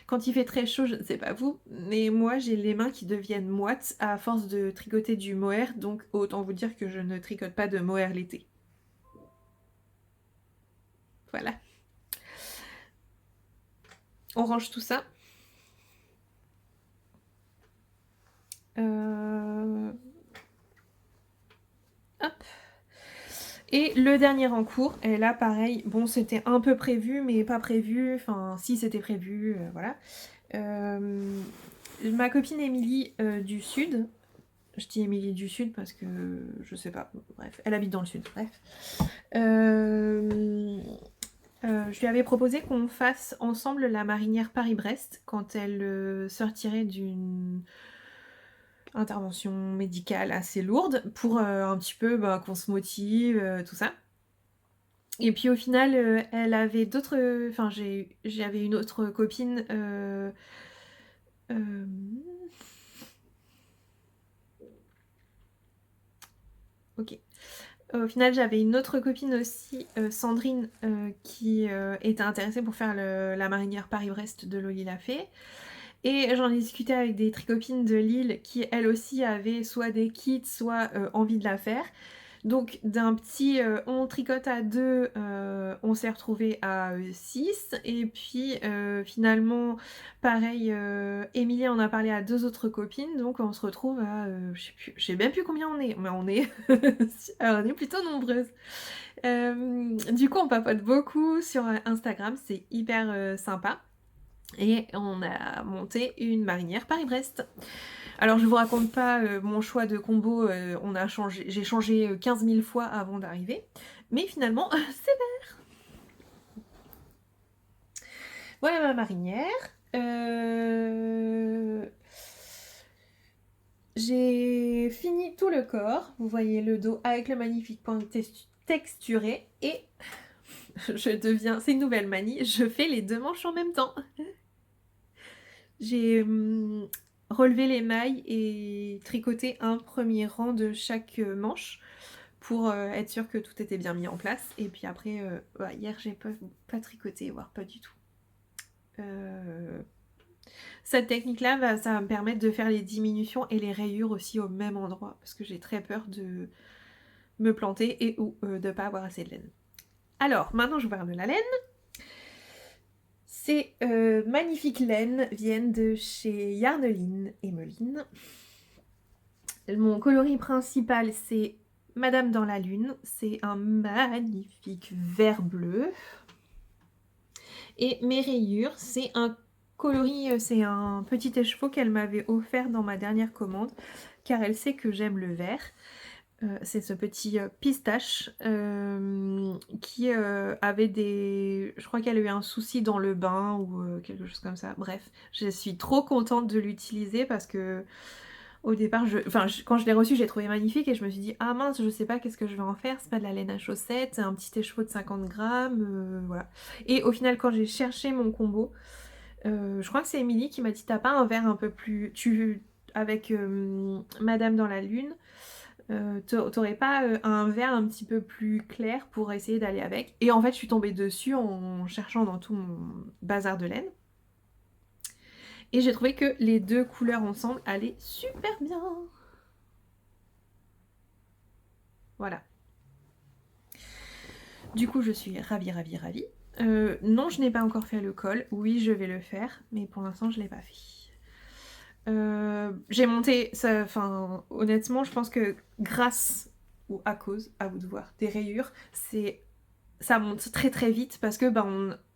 quand il fait très chaud, je ne sais pas vous, mais moi j'ai les mains qui deviennent moites à force de tricoter du mohair, donc autant vous dire que je ne tricote pas de mohair l'été. Voilà. On range tout ça. Hop. Et le dernier en cours, et là pareil, bon c'était un peu prévu, mais pas prévu, enfin si c'était prévu, voilà. Ma copine Émilie du Sud, je dis Émilie du Sud parce que je sais pas, bref, elle habite dans le Sud, bref. Je lui avais proposé qu'on fasse ensemble la marinière Paris-Brest quand elle sortirait d'une intervention médicale assez lourde pour un petit peu bah, qu'on se motive, tout ça. Et puis au final, elle avait d'autres... Enfin, j'avais une autre copine... Ok. Au final, j'avais une autre copine aussi, Sandrine, qui était intéressée pour faire la marinière Paris-Brest de Loli l'a fait. Et j'en ai discuté avec des tricopines de Lille qui, elles aussi, avaient soit des kits, soit envie de la faire. Donc d'un petit on tricote à 2, on s'est retrouvé à 6. Et puis finalement, pareil, Émilie en a parlé à 2 autres copines. Donc on se retrouve à, je sais même plus combien on est, mais on est, on est plutôt nombreuses. Du coup, on papote beaucoup sur Instagram, c'est hyper sympa. Et on a monté une marinière Paris-Brest. Alors je vous raconte pas mon choix de combo, j'ai changé 15 000 fois avant d'arriver, mais finalement c'est vert. Voilà ma marinière. J'ai fini tout le corps, vous voyez le dos avec le magnifique point texturé et je deviens, c'est une nouvelle manie, je fais les 2 manches en même temps. J'ai relevé les mailles et tricoté un premier rang de chaque manche pour être sûre que tout était bien mis en place. Et puis après, bah, hier j'ai pas tricoté, voire pas du tout. Cette technique-là, ça va me permettre de faire les diminutions et les rayures aussi au même endroit parce que j'ai très peur de me planter et ou de pas avoir assez de laine. Alors, maintenant je vous parle de la laine. Ces magnifiques laines viennent de chez Yarneline et Meline. Mon coloris principal, c'est Madame dans la Lune. C'est un magnifique vert bleu. Et mes rayures, c'est un coloris, c'est un petit écheveau qu'elle m'avait offert dans ma dernière commande, car elle sait que j'aime le vert. C'est ce petit pistache qui avait des... Je crois qu'elle a eu un souci dans le bain ou quelque chose comme ça. Bref, je suis trop contente de l'utiliser parce que au départ, quand je l'ai reçu, j'ai trouvé magnifique et je me suis dit ah mince, je sais pas qu'est-ce que je vais en faire. C'est pas de la laine à chaussettes, c'est un petit écheveau de 50 grammes, voilà. Et au final, quand j'ai cherché mon combo, je crois que c'est Émilie qui m'a dit t'as pas un verre un peu plus... avec Madame dans la Lune, t'aurais pas un vert un petit peu plus clair pour essayer d'aller avec. Et en fait, je suis tombée dessus en cherchant dans tout mon bazar de laine. Et j'ai trouvé que les 2 couleurs ensemble allaient super bien. Voilà. Du coup, je suis ravie, ravie, ravie. Non, je n'ai pas encore fait le col. Oui, je vais le faire, mais pour l'instant, je ne l'ai pas fait. J'ai monté, enfin, honnêtement, je pense que grâce ou à cause, à vous de voir, des rayures, ça monte très très vite parce que bah,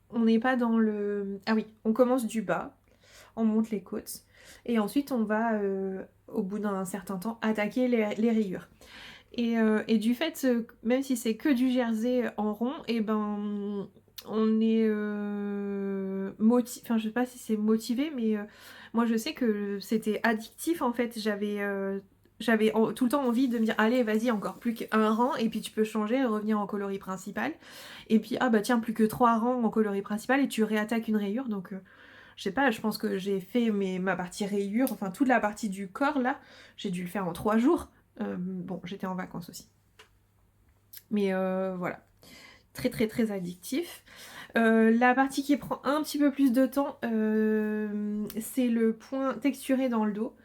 on n'est pas dans le... Ah oui, on commence du bas, on monte les côtes et ensuite on va, au bout d'un certain temps, attaquer les rayures. Et du fait, même si c'est que du jersey en rond, et ben on est enfin je sais pas si c'est motivé, mais moi je sais que c'était addictif en fait. J'avais tout le temps envie de me dire allez vas-y encore plus qu'un rang et puis tu peux changer et revenir en coloris principal. Et puis ah bah tiens plus que 3 rangs en coloris principal et tu réattaques une rayure. Donc je sais pas, je pense que j'ai fait ma partie rayure, enfin toute la partie du corps là, j'ai dû le faire en 3 jours. Bon j'étais en vacances aussi. Mais voilà, très très très addictif. La partie qui prend un petit peu plus de temps, c'est le point texturé dans le dos.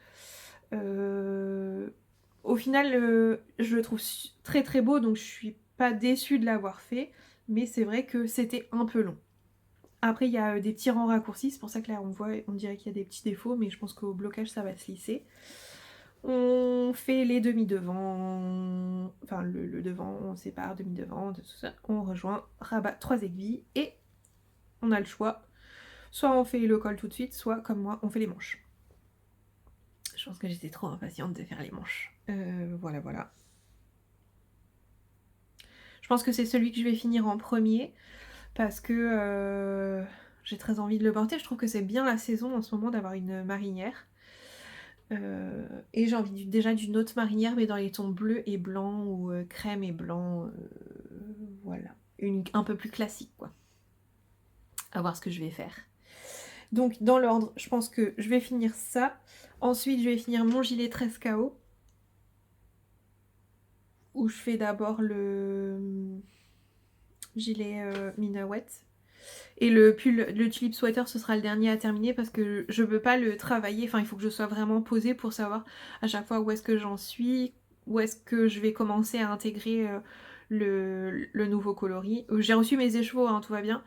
Au final, je le trouve très très beau, donc je suis pas déçue de l'avoir fait, mais c'est vrai que c'était un peu long. Après, il y a des petits rangs raccourcis, c'est pour ça que là on dirait qu'il y a des petits défauts, mais je pense qu'au blocage ça va se lisser. On fait les demi-devants, enfin le devant, on sépare demi-devant, de tout ça, on rejoint, rabat 3 aiguilles et on a le choix. Soit on fait le col tout de suite, soit comme moi, on fait les manches. Je pense que j'étais trop impatiente de faire les manches. Voilà, voilà. Je pense que c'est celui que je vais finir en premier parce que j'ai très envie de le porter. Je trouve que c'est bien la saison en ce moment d'avoir une marinière. Et j'ai envie déjà d'une autre marinière, mais dans les tons bleu et blanc ou crème et blanc. Voilà. Un peu plus classique, quoi. À voir ce que je vais faire. Donc, dans l'ordre, je pense que je vais finir ça. Ensuite, je vais finir mon gilet 13KO. Où je fais d'abord le gilet Minawet. Et le pull, le tulip sweater, ce sera le dernier à terminer parce que je peux pas le travailler. Enfin, il faut que je sois vraiment posée pour savoir à chaque fois où est-ce que j'en suis, où est-ce que je vais commencer à intégrer le nouveau coloris. J'ai reçu mes écheveaux, hein, tout va bien.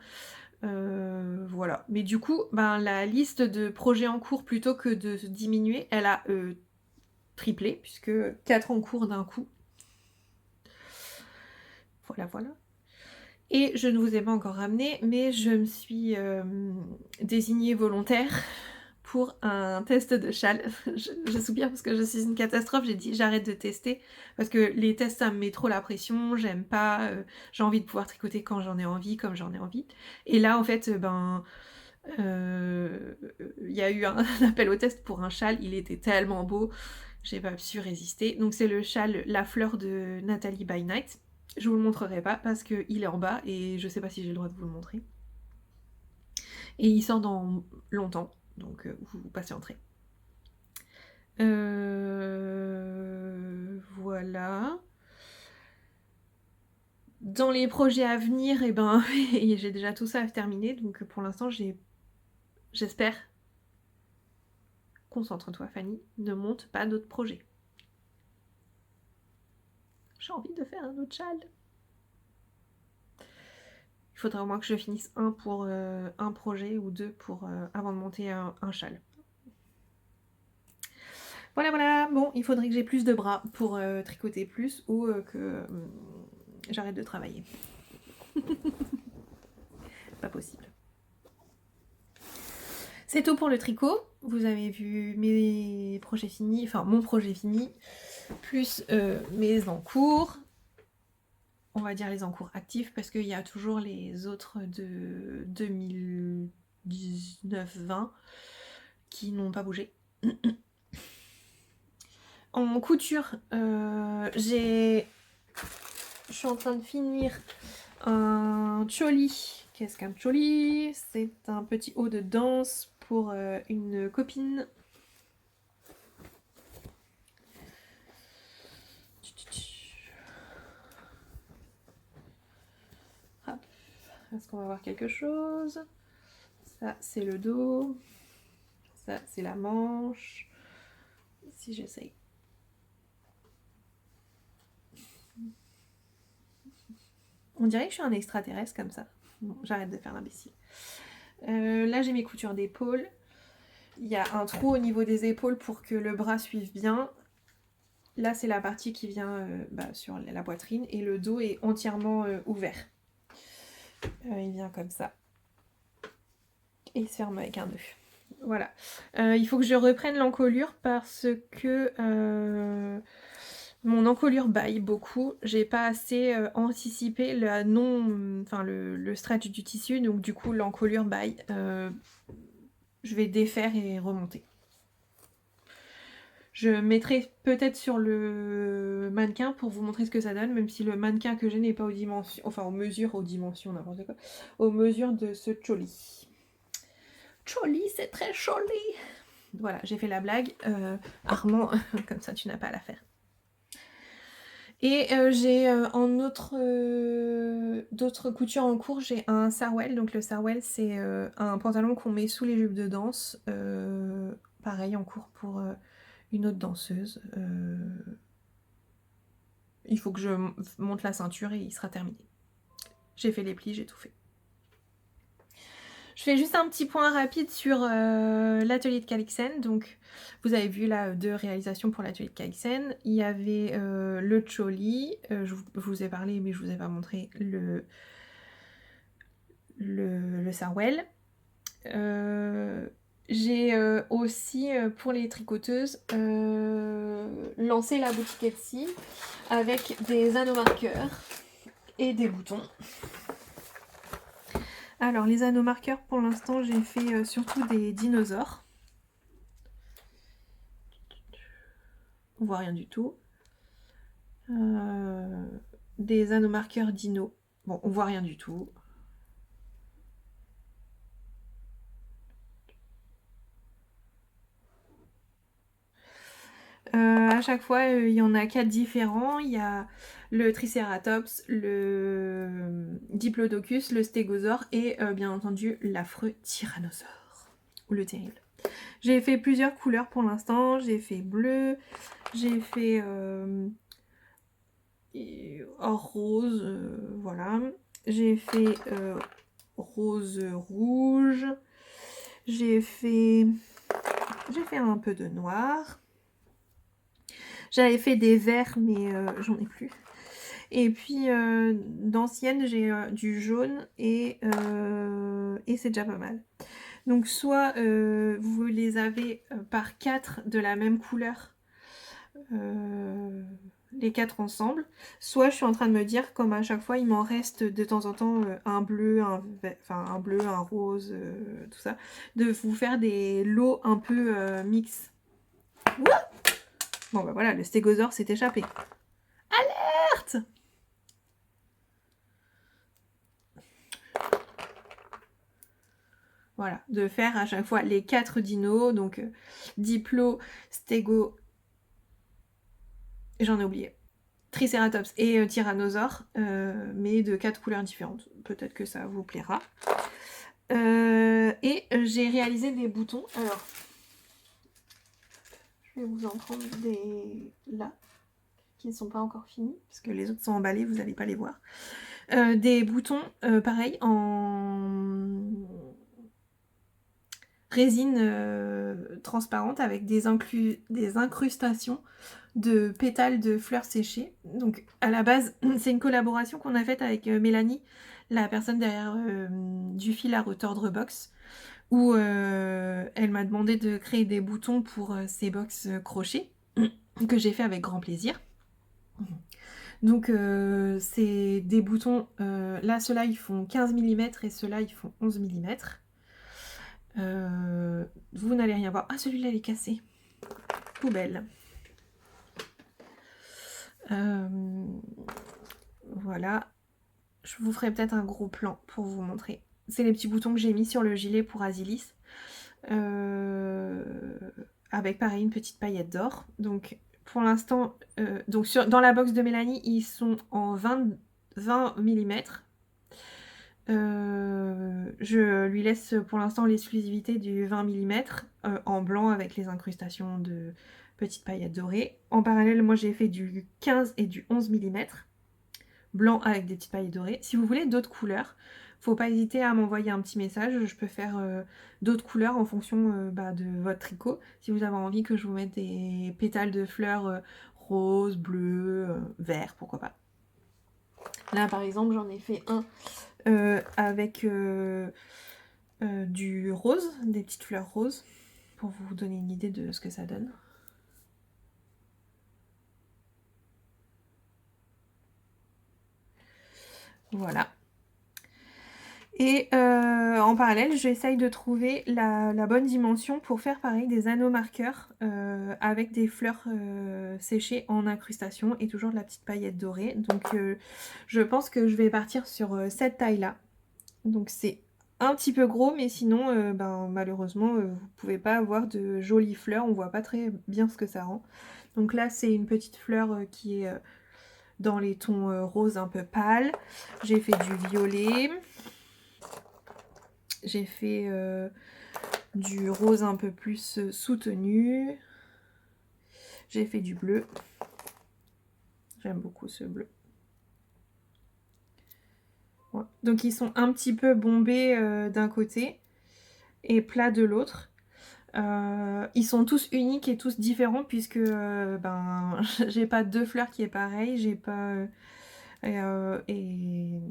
Voilà. Mais du coup, ben, la liste de projets en cours, plutôt que de diminuer, elle a triplé, puisque 4 en cours d'un coup. Voilà, voilà. Et je ne vous ai pas encore ramené, mais je me suis désignée volontaire pour un test de châle. Je soupire parce que je suis une catastrophe, j'ai dit j'arrête de tester parce que les tests ça me met trop la pression, j'aime pas, j'ai envie de pouvoir tricoter quand j'en ai envie, comme j'en ai envie. Et là en fait, il y a eu un appel au test pour un châle, il était tellement beau, j'ai pas su résister. Donc c'est le châle La Fleur de Nathalie by Night. Je vous le montrerai pas parce qu'il est en bas et je sais pas si j'ai le droit de vous le montrer. Et il sort dans longtemps, donc vous patienterez. Voilà. Dans les projets à venir, eh ben, j'ai déjà tout ça à terminer, donc pour l'instant j'espère. Concentre-toi Fanny, ne monte pas d'autres projets. J'ai envie de faire un autre châle. Il faudra au moins que je finisse un pour un projet ou deux pour avant de monter un châle. Voilà, voilà. Bon, il faudrait que j'ai plus de bras pour tricoter plus ou que j'arrête de travailler. Pas possible. C'est tout pour le tricot. Vous avez vu mes projets finis, enfin mon projet fini, plus mes encours. On va dire les encours actifs parce qu'il y a toujours les autres de 2019-20 qui n'ont pas bougé. En couture, je suis en train de finir un choli. Qu'est-ce qu'un choli? C'est un petit haut de danse pour une copine. Hop. Est-ce qu'on va voir quelque chose? Ça, c'est le dos. Ça, c'est la manche. Si j'essaye. On dirait que je suis un extraterrestre comme ça. Bon, j'arrête de faire l'imbécile. Là, j'ai mes coutures d'épaule. Il y a un trou au niveau des épaules pour que le bras suive bien. Là, c'est la partie qui vient sur la poitrine et le dos est entièrement ouvert. Il vient comme ça. Et il se ferme avec un nœud. Voilà. Il faut que je reprenne l'encolure parce que Mon encolure baille beaucoup, j'ai pas assez anticipé le stretch du tissu, donc du coup l'encolure baille. Je vais défaire et remonter. Je mettrai peut-être sur le mannequin pour vous montrer ce que ça donne, même si le mannequin que j'ai n'est pas aux dimensions, enfin aux dimensions, n'importe quoi, aux mesures de ce choli. Choli, c'est très joli. Voilà, j'ai fait la blague. Armand, comme ça tu n'as pas à la faire. Et j'ai d'autres coutures en cours, j'ai un sarwell. Donc le sarwell, c'est un pantalon qu'on met sous les jupes de danse. Pareil, en cours pour une autre danseuse. Il faut que je monte la ceinture et il sera terminé. J'ai fait les plis, j'ai tout fait. Je fais juste un petit point rapide sur l'atelier de Calixen. Donc, vous avez vu là 2 réalisations pour l'atelier de Calixen. Il y avait le choli, je vous ai parlé mais je vous ai pas montré le sarwell. J'ai aussi pour les tricoteuses lancé la boutique Etsy avec des anneaux marqueurs et des boutons. Alors les anneaux marqueurs, pour l'instant j'ai fait surtout des dinosaures. On voit rien du tout. Des anneaux marqueurs dino. Bon, on voit rien du tout. À chaque fois, il y en a 4 différents. Il y a le Triceratops, le Diplodocus, le Stégosaure et bien entendu l'affreux Tyrannosaure. Ou le terrible. J'ai fait plusieurs couleurs pour l'instant. J'ai fait bleu, j'ai fait or rose, voilà. J'ai fait rose rouge. J'ai fait un peu de noir. J'avais fait des verts, mais j'en ai plus. Et puis, d'anciennes, j'ai du jaune et c'est déjà pas mal. Donc, soit vous les avez par 4 de la même couleur, les 4 ensemble, soit je suis en train de me dire, comme à chaque fois, il m'en reste de temps en temps un bleu, un bleu, un rose, tout ça, de vous faire des lots un peu mix. Bon, bah voilà, le stégosaure s'est échappé. Alerte! Voilà, de faire à chaque fois les 4 dinos, donc Diplo, Stégo, j'en ai oublié, Triceratops et Tyrannosaure, mais de 4 couleurs différentes. Peut-être que ça vous plaira. Et j'ai réalisé des boutons. Alors, je vais vous en prendre des là, qui ne sont pas encore finis, parce que les autres sont emballés, vous n'allez pas les voir. Des boutons, pareil, en résine transparente avec des incrustations de pétales de fleurs séchées. Donc à la base, c'est une collaboration qu'on a faite avec Mélanie, la personne derrière du fil à retordre box, où elle m'a demandé de créer des boutons pour ses box crochets, que j'ai fait avec grand plaisir. Donc c'est des boutons, là ceux-là ils font 15 mm et ceux-là ils font 11 mm. Vous n'allez rien voir. Ah, celui-là, il est cassé. Poubelle. Voilà. Je vous ferai peut-être un gros plan pour vous montrer. C'est les petits boutons que j'ai mis sur le gilet pour Asilis. Avec pareil une petite paillette d'or. Donc pour l'instant, dans la box de Mélanie, ils sont en 20 mm. Je lui laisse pour l'instant l'exclusivité du 20 mm en blanc avec les incrustations de petites paillettes dorées. En parallèle, moi j'ai fait du 15 et du 11 mm blanc avec des petites paillettes dorées. Si vous voulez d'autres couleurs, faut pas hésiter à m'envoyer un petit message. Je peux faire d'autres couleurs en fonction de votre tricot. Si vous avez envie que je vous mette des pétales de fleurs rose, bleu, vert, pourquoi pas. Là par exemple j'en ai fait un avec du rose, des petites fleurs roses, pour vous donner une idée de ce que ça donne. Voilà. Et en parallèle, j'essaye de trouver la bonne dimension pour faire pareil des anneaux marqueurs avec des fleurs séchées en incrustation et toujours de la petite paillette dorée. Donc je pense que je vais partir sur cette taille-là. Donc c'est un petit peu gros, mais sinon, ben, malheureusement, vous pouvez pas avoir de jolies fleurs. On voit pas très bien ce que ça rend. Donc là, c'est une petite fleur qui est dans les tons roses un peu pâles. J'ai fait du violet. J'ai fait du rose un peu plus soutenu. J'ai fait du bleu. J'aime beaucoup ce bleu. Ouais. Donc ils sont un petit peu bombés d'un côté et plats de l'autre. Ils sont tous uniques et tous différents puisque ben j'ai pas deux fleurs qui est pareil, j'ai pas et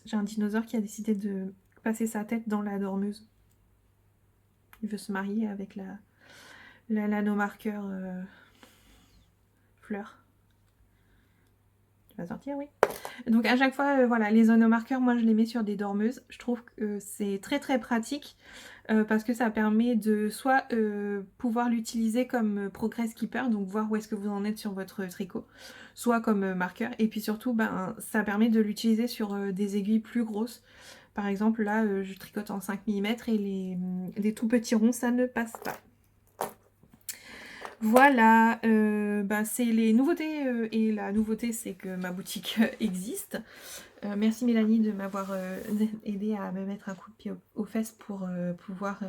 j'ai un dinosaure qui a décidé de passer sa tête dans la dormeuse. Il veut se marier avec l'anneau marqueur fleur. Tu vas sortir, oui. Donc à chaque fois, voilà, les onomarqueurs, moi je les mets sur des dormeuses. Je trouve que c'est très très pratique parce que ça permet de soit pouvoir l'utiliser comme progress keeper, donc voir où est-ce que vous en êtes sur votre tricot, soit comme marqueur. Et puis surtout, ben, ça permet de l'utiliser sur des aiguilles plus grosses. Par exemple, là, je tricote en 5 mm et les tout petits ronds, ça ne passe pas. Voilà, bah, c'est les nouveautés et la nouveauté c'est que ma boutique existe. Merci Mélanie de m'avoir aidé à me mettre un coup de pied aux fesses pour pouvoir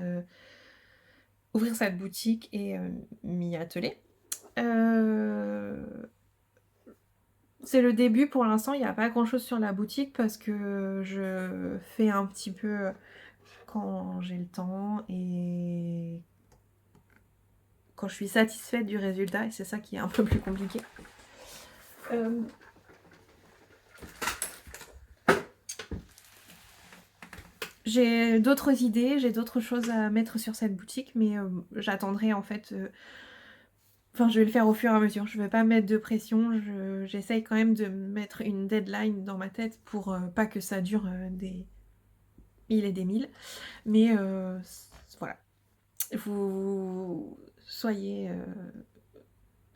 ouvrir cette boutique et m'y atteler. C'est le début pour l'instant, il n'y a pas grand chose sur la boutique parce que je fais un petit peu quand j'ai le temps et quand je suis satisfaite du résultat, et c'est ça qui est un peu plus compliqué. J'ai d'autres idées, j'ai d'autres choses à mettre sur cette boutique, mais j'attendrai en fait. Enfin, je vais le faire au fur et à mesure. Je ne vais pas mettre de pression. J'essaye quand même de mettre une deadline dans ma tête pour pas que ça dure des mille et des mille. Mais voilà. Vous soyez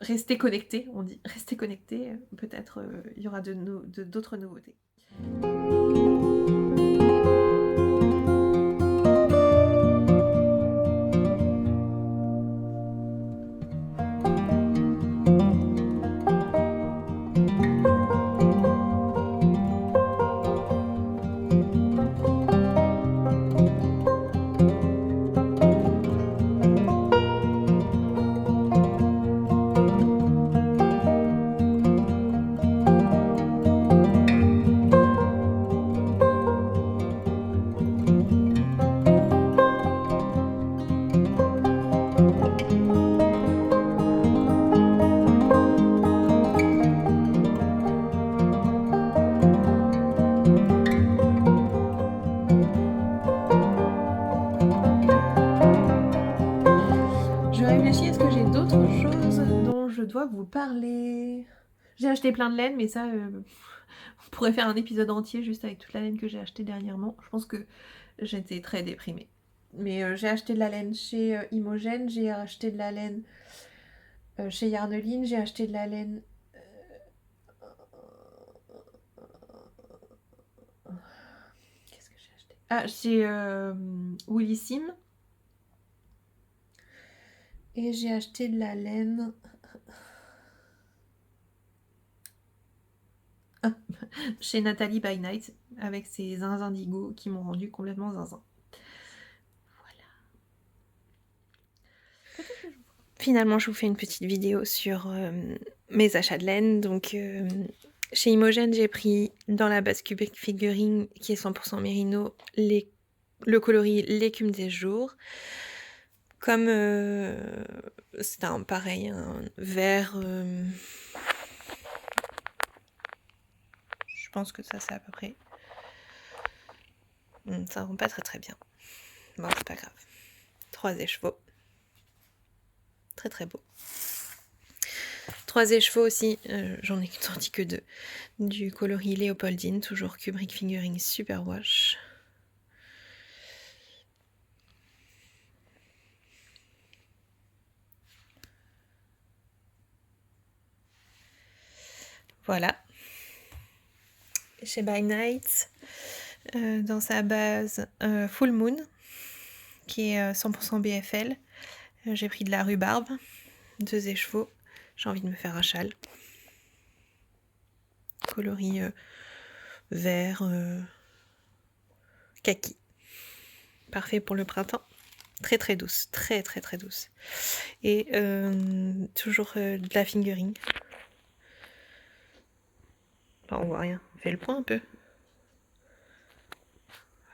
restez connectés, on dit restez connectés. Peut-être il y aura d'autres nouveautés. Je réfléchis, est-ce que j'ai d'autres choses dont je dois vous parler? J'ai acheté plein de laine, mais ça, on pourrait faire un épisode entier juste avec toute la laine que j'ai achetée dernièrement. Je pense que j'étais très déprimée. Mais j'ai acheté de la laine chez Imogène, j'ai acheté de la laine chez Yarneline, j'ai acheté de la laine... Qu'est-ce que j'ai acheté? Ah, chez Woolissime. Et j'ai acheté de la laine... chez Nathalie by Night, avec ses zinzins indigo qui m'ont rendu complètement zinzin. Voilà. Finalement, je vous fais une petite vidéo sur mes achats de laine. Donc, chez Imogène, j'ai pris dans la bascule figurine qui est 100% mérino le coloris l'écume des jours. Comme c'est un pareil, un vert. Je pense que ça, c'est à peu près. Ça rend pas très très bien. Bon, c'est pas grave. 3 écheveaux. Très très beau. 3 échevaux aussi, j'en ai sorti que 2. Du coloris Léopoldine, toujours Kubrick Fingering Super Wash. Voilà. Chez By Night, dans sa base Full Moon, qui est 100% BFL. J'ai pris de la rhubarbe, 2 échevaux. J'ai envie de me faire un châle. Coloris vert, kaki. Parfait pour le printemps. Très très douce, très très très douce. Et toujours de la fingering. Enfin, on voit rien. On fait le point un peu.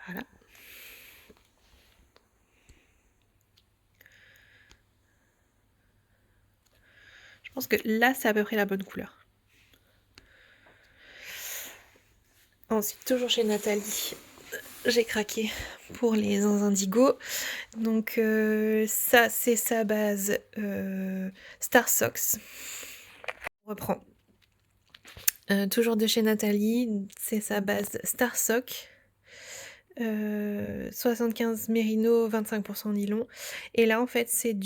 Voilà. Je pense que là, c'est à peu près la bonne couleur. Ensuite, toujours chez Nathalie, j'ai craqué pour les indigo. Donc ça, c'est sa base Star Sox. On reprend. Toujours de chez Nathalie, c'est sa base Star Sock. 75 mérino, 25% nylon. Et là, en fait, c'est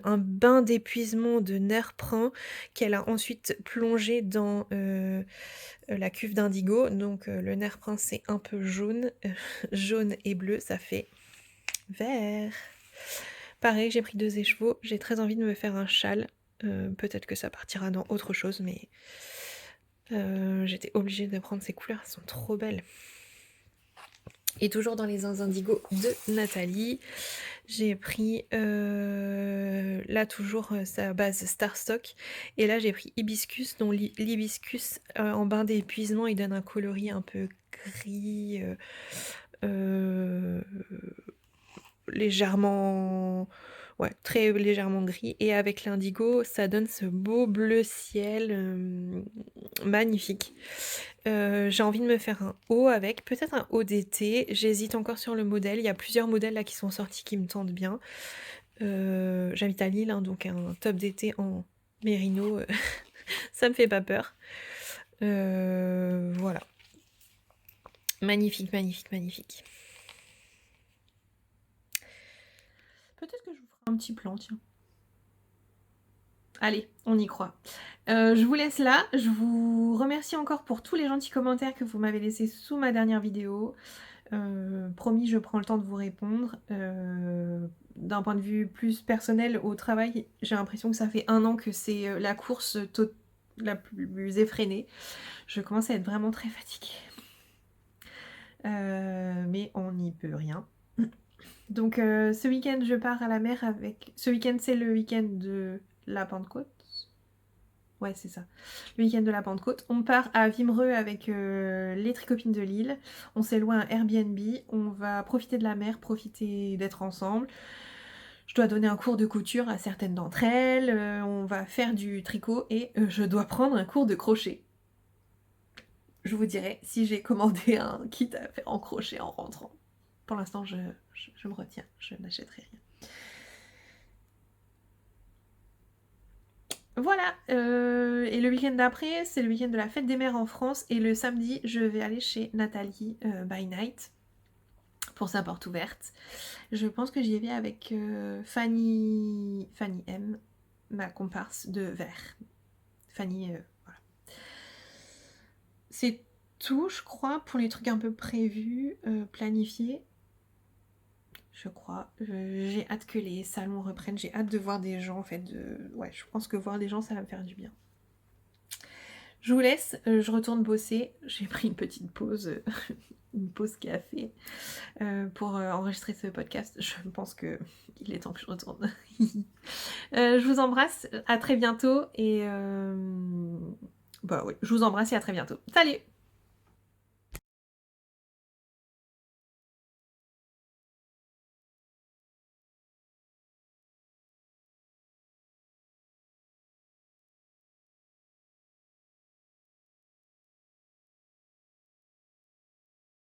un bain d'épuisement de Nerprin qu'elle a ensuite plongé dans la cuve d'indigo. Donc, le Nerprin, c'est un peu jaune. Jaune et bleu, ça fait vert. Pareil, j'ai pris 2 échevaux. J'ai très envie de me faire un châle. Peut-être que ça partira dans autre chose, mais j'étais obligée de prendre ces couleurs. Elles sont trop belles. Et toujours dans les indigo de Nathalie, j'ai pris là toujours sa base Starstock. Et là j'ai pris Hibiscus, dont l'hibiscus en bain d'épuisement, il donne un coloris un peu gris, légèrement... Ouais, très légèrement gris. Et avec l'indigo, ça donne ce beau bleu ciel magnifique. J'ai envie de me faire un haut avec, peut-être un haut d'été. J'hésite encore sur le modèle. Il y a plusieurs modèles là qui sont sortis qui me tentent bien. J'habite à Lille, hein, donc un top d'été en mérino, ça me fait pas peur. Voilà. Magnifique, magnifique, magnifique. Peut-être que je vous ferai un petit plan, tiens. Allez, on y croit. Je vous laisse là. Je vous remercie encore pour tous les gentils commentaires que vous m'avez laissés sous ma dernière vidéo. Promis, je prends le temps de vous répondre. D'un point de vue plus personnel au travail, j'ai l'impression que ça fait 1 an que c'est la course la plus effrénée. Je commence à être vraiment très fatiguée. Mais on n'y peut rien. Donc ce week-end, je pars à la mer avec... Ce week-end, c'est le week-end de la Pentecôte. Ouais, c'est ça. Le week-end de la Pentecôte. On part à Wimereux avec les tricopines de Lille. On s'est loué un Airbnb. On va profiter de la mer, profiter d'être ensemble. Je dois donner un cours de couture à certaines d'entre elles. On va faire du tricot et je dois prendre un cours de crochet. Je vous dirai si j'ai commandé un kit à faire en crochet en rentrant. Pour l'instant, je me retiens. Je n'achèterai rien. Voilà, et le week-end d'après, c'est le week-end de la fête des mères en France. Et le samedi, je vais aller chez Nathalie by Night pour sa porte ouverte. Je pense que j'y vais avec Fanny M, ma comparse de verre. Fanny, voilà. C'est tout, je crois, pour les trucs un peu prévus, planifiés. Je crois. J'ai hâte que les salons reprennent. J'ai hâte de voir des gens, en fait. Ouais, je pense que voir des gens, ça va me faire du bien. Je vous laisse. Je retourne bosser. J'ai pris une petite pause, une pause café, pour enregistrer ce podcast. Je pense qu'il est temps que je retourne. Je vous embrasse. À très bientôt. Et... bah oui, je vous embrasse et à très bientôt. Salut!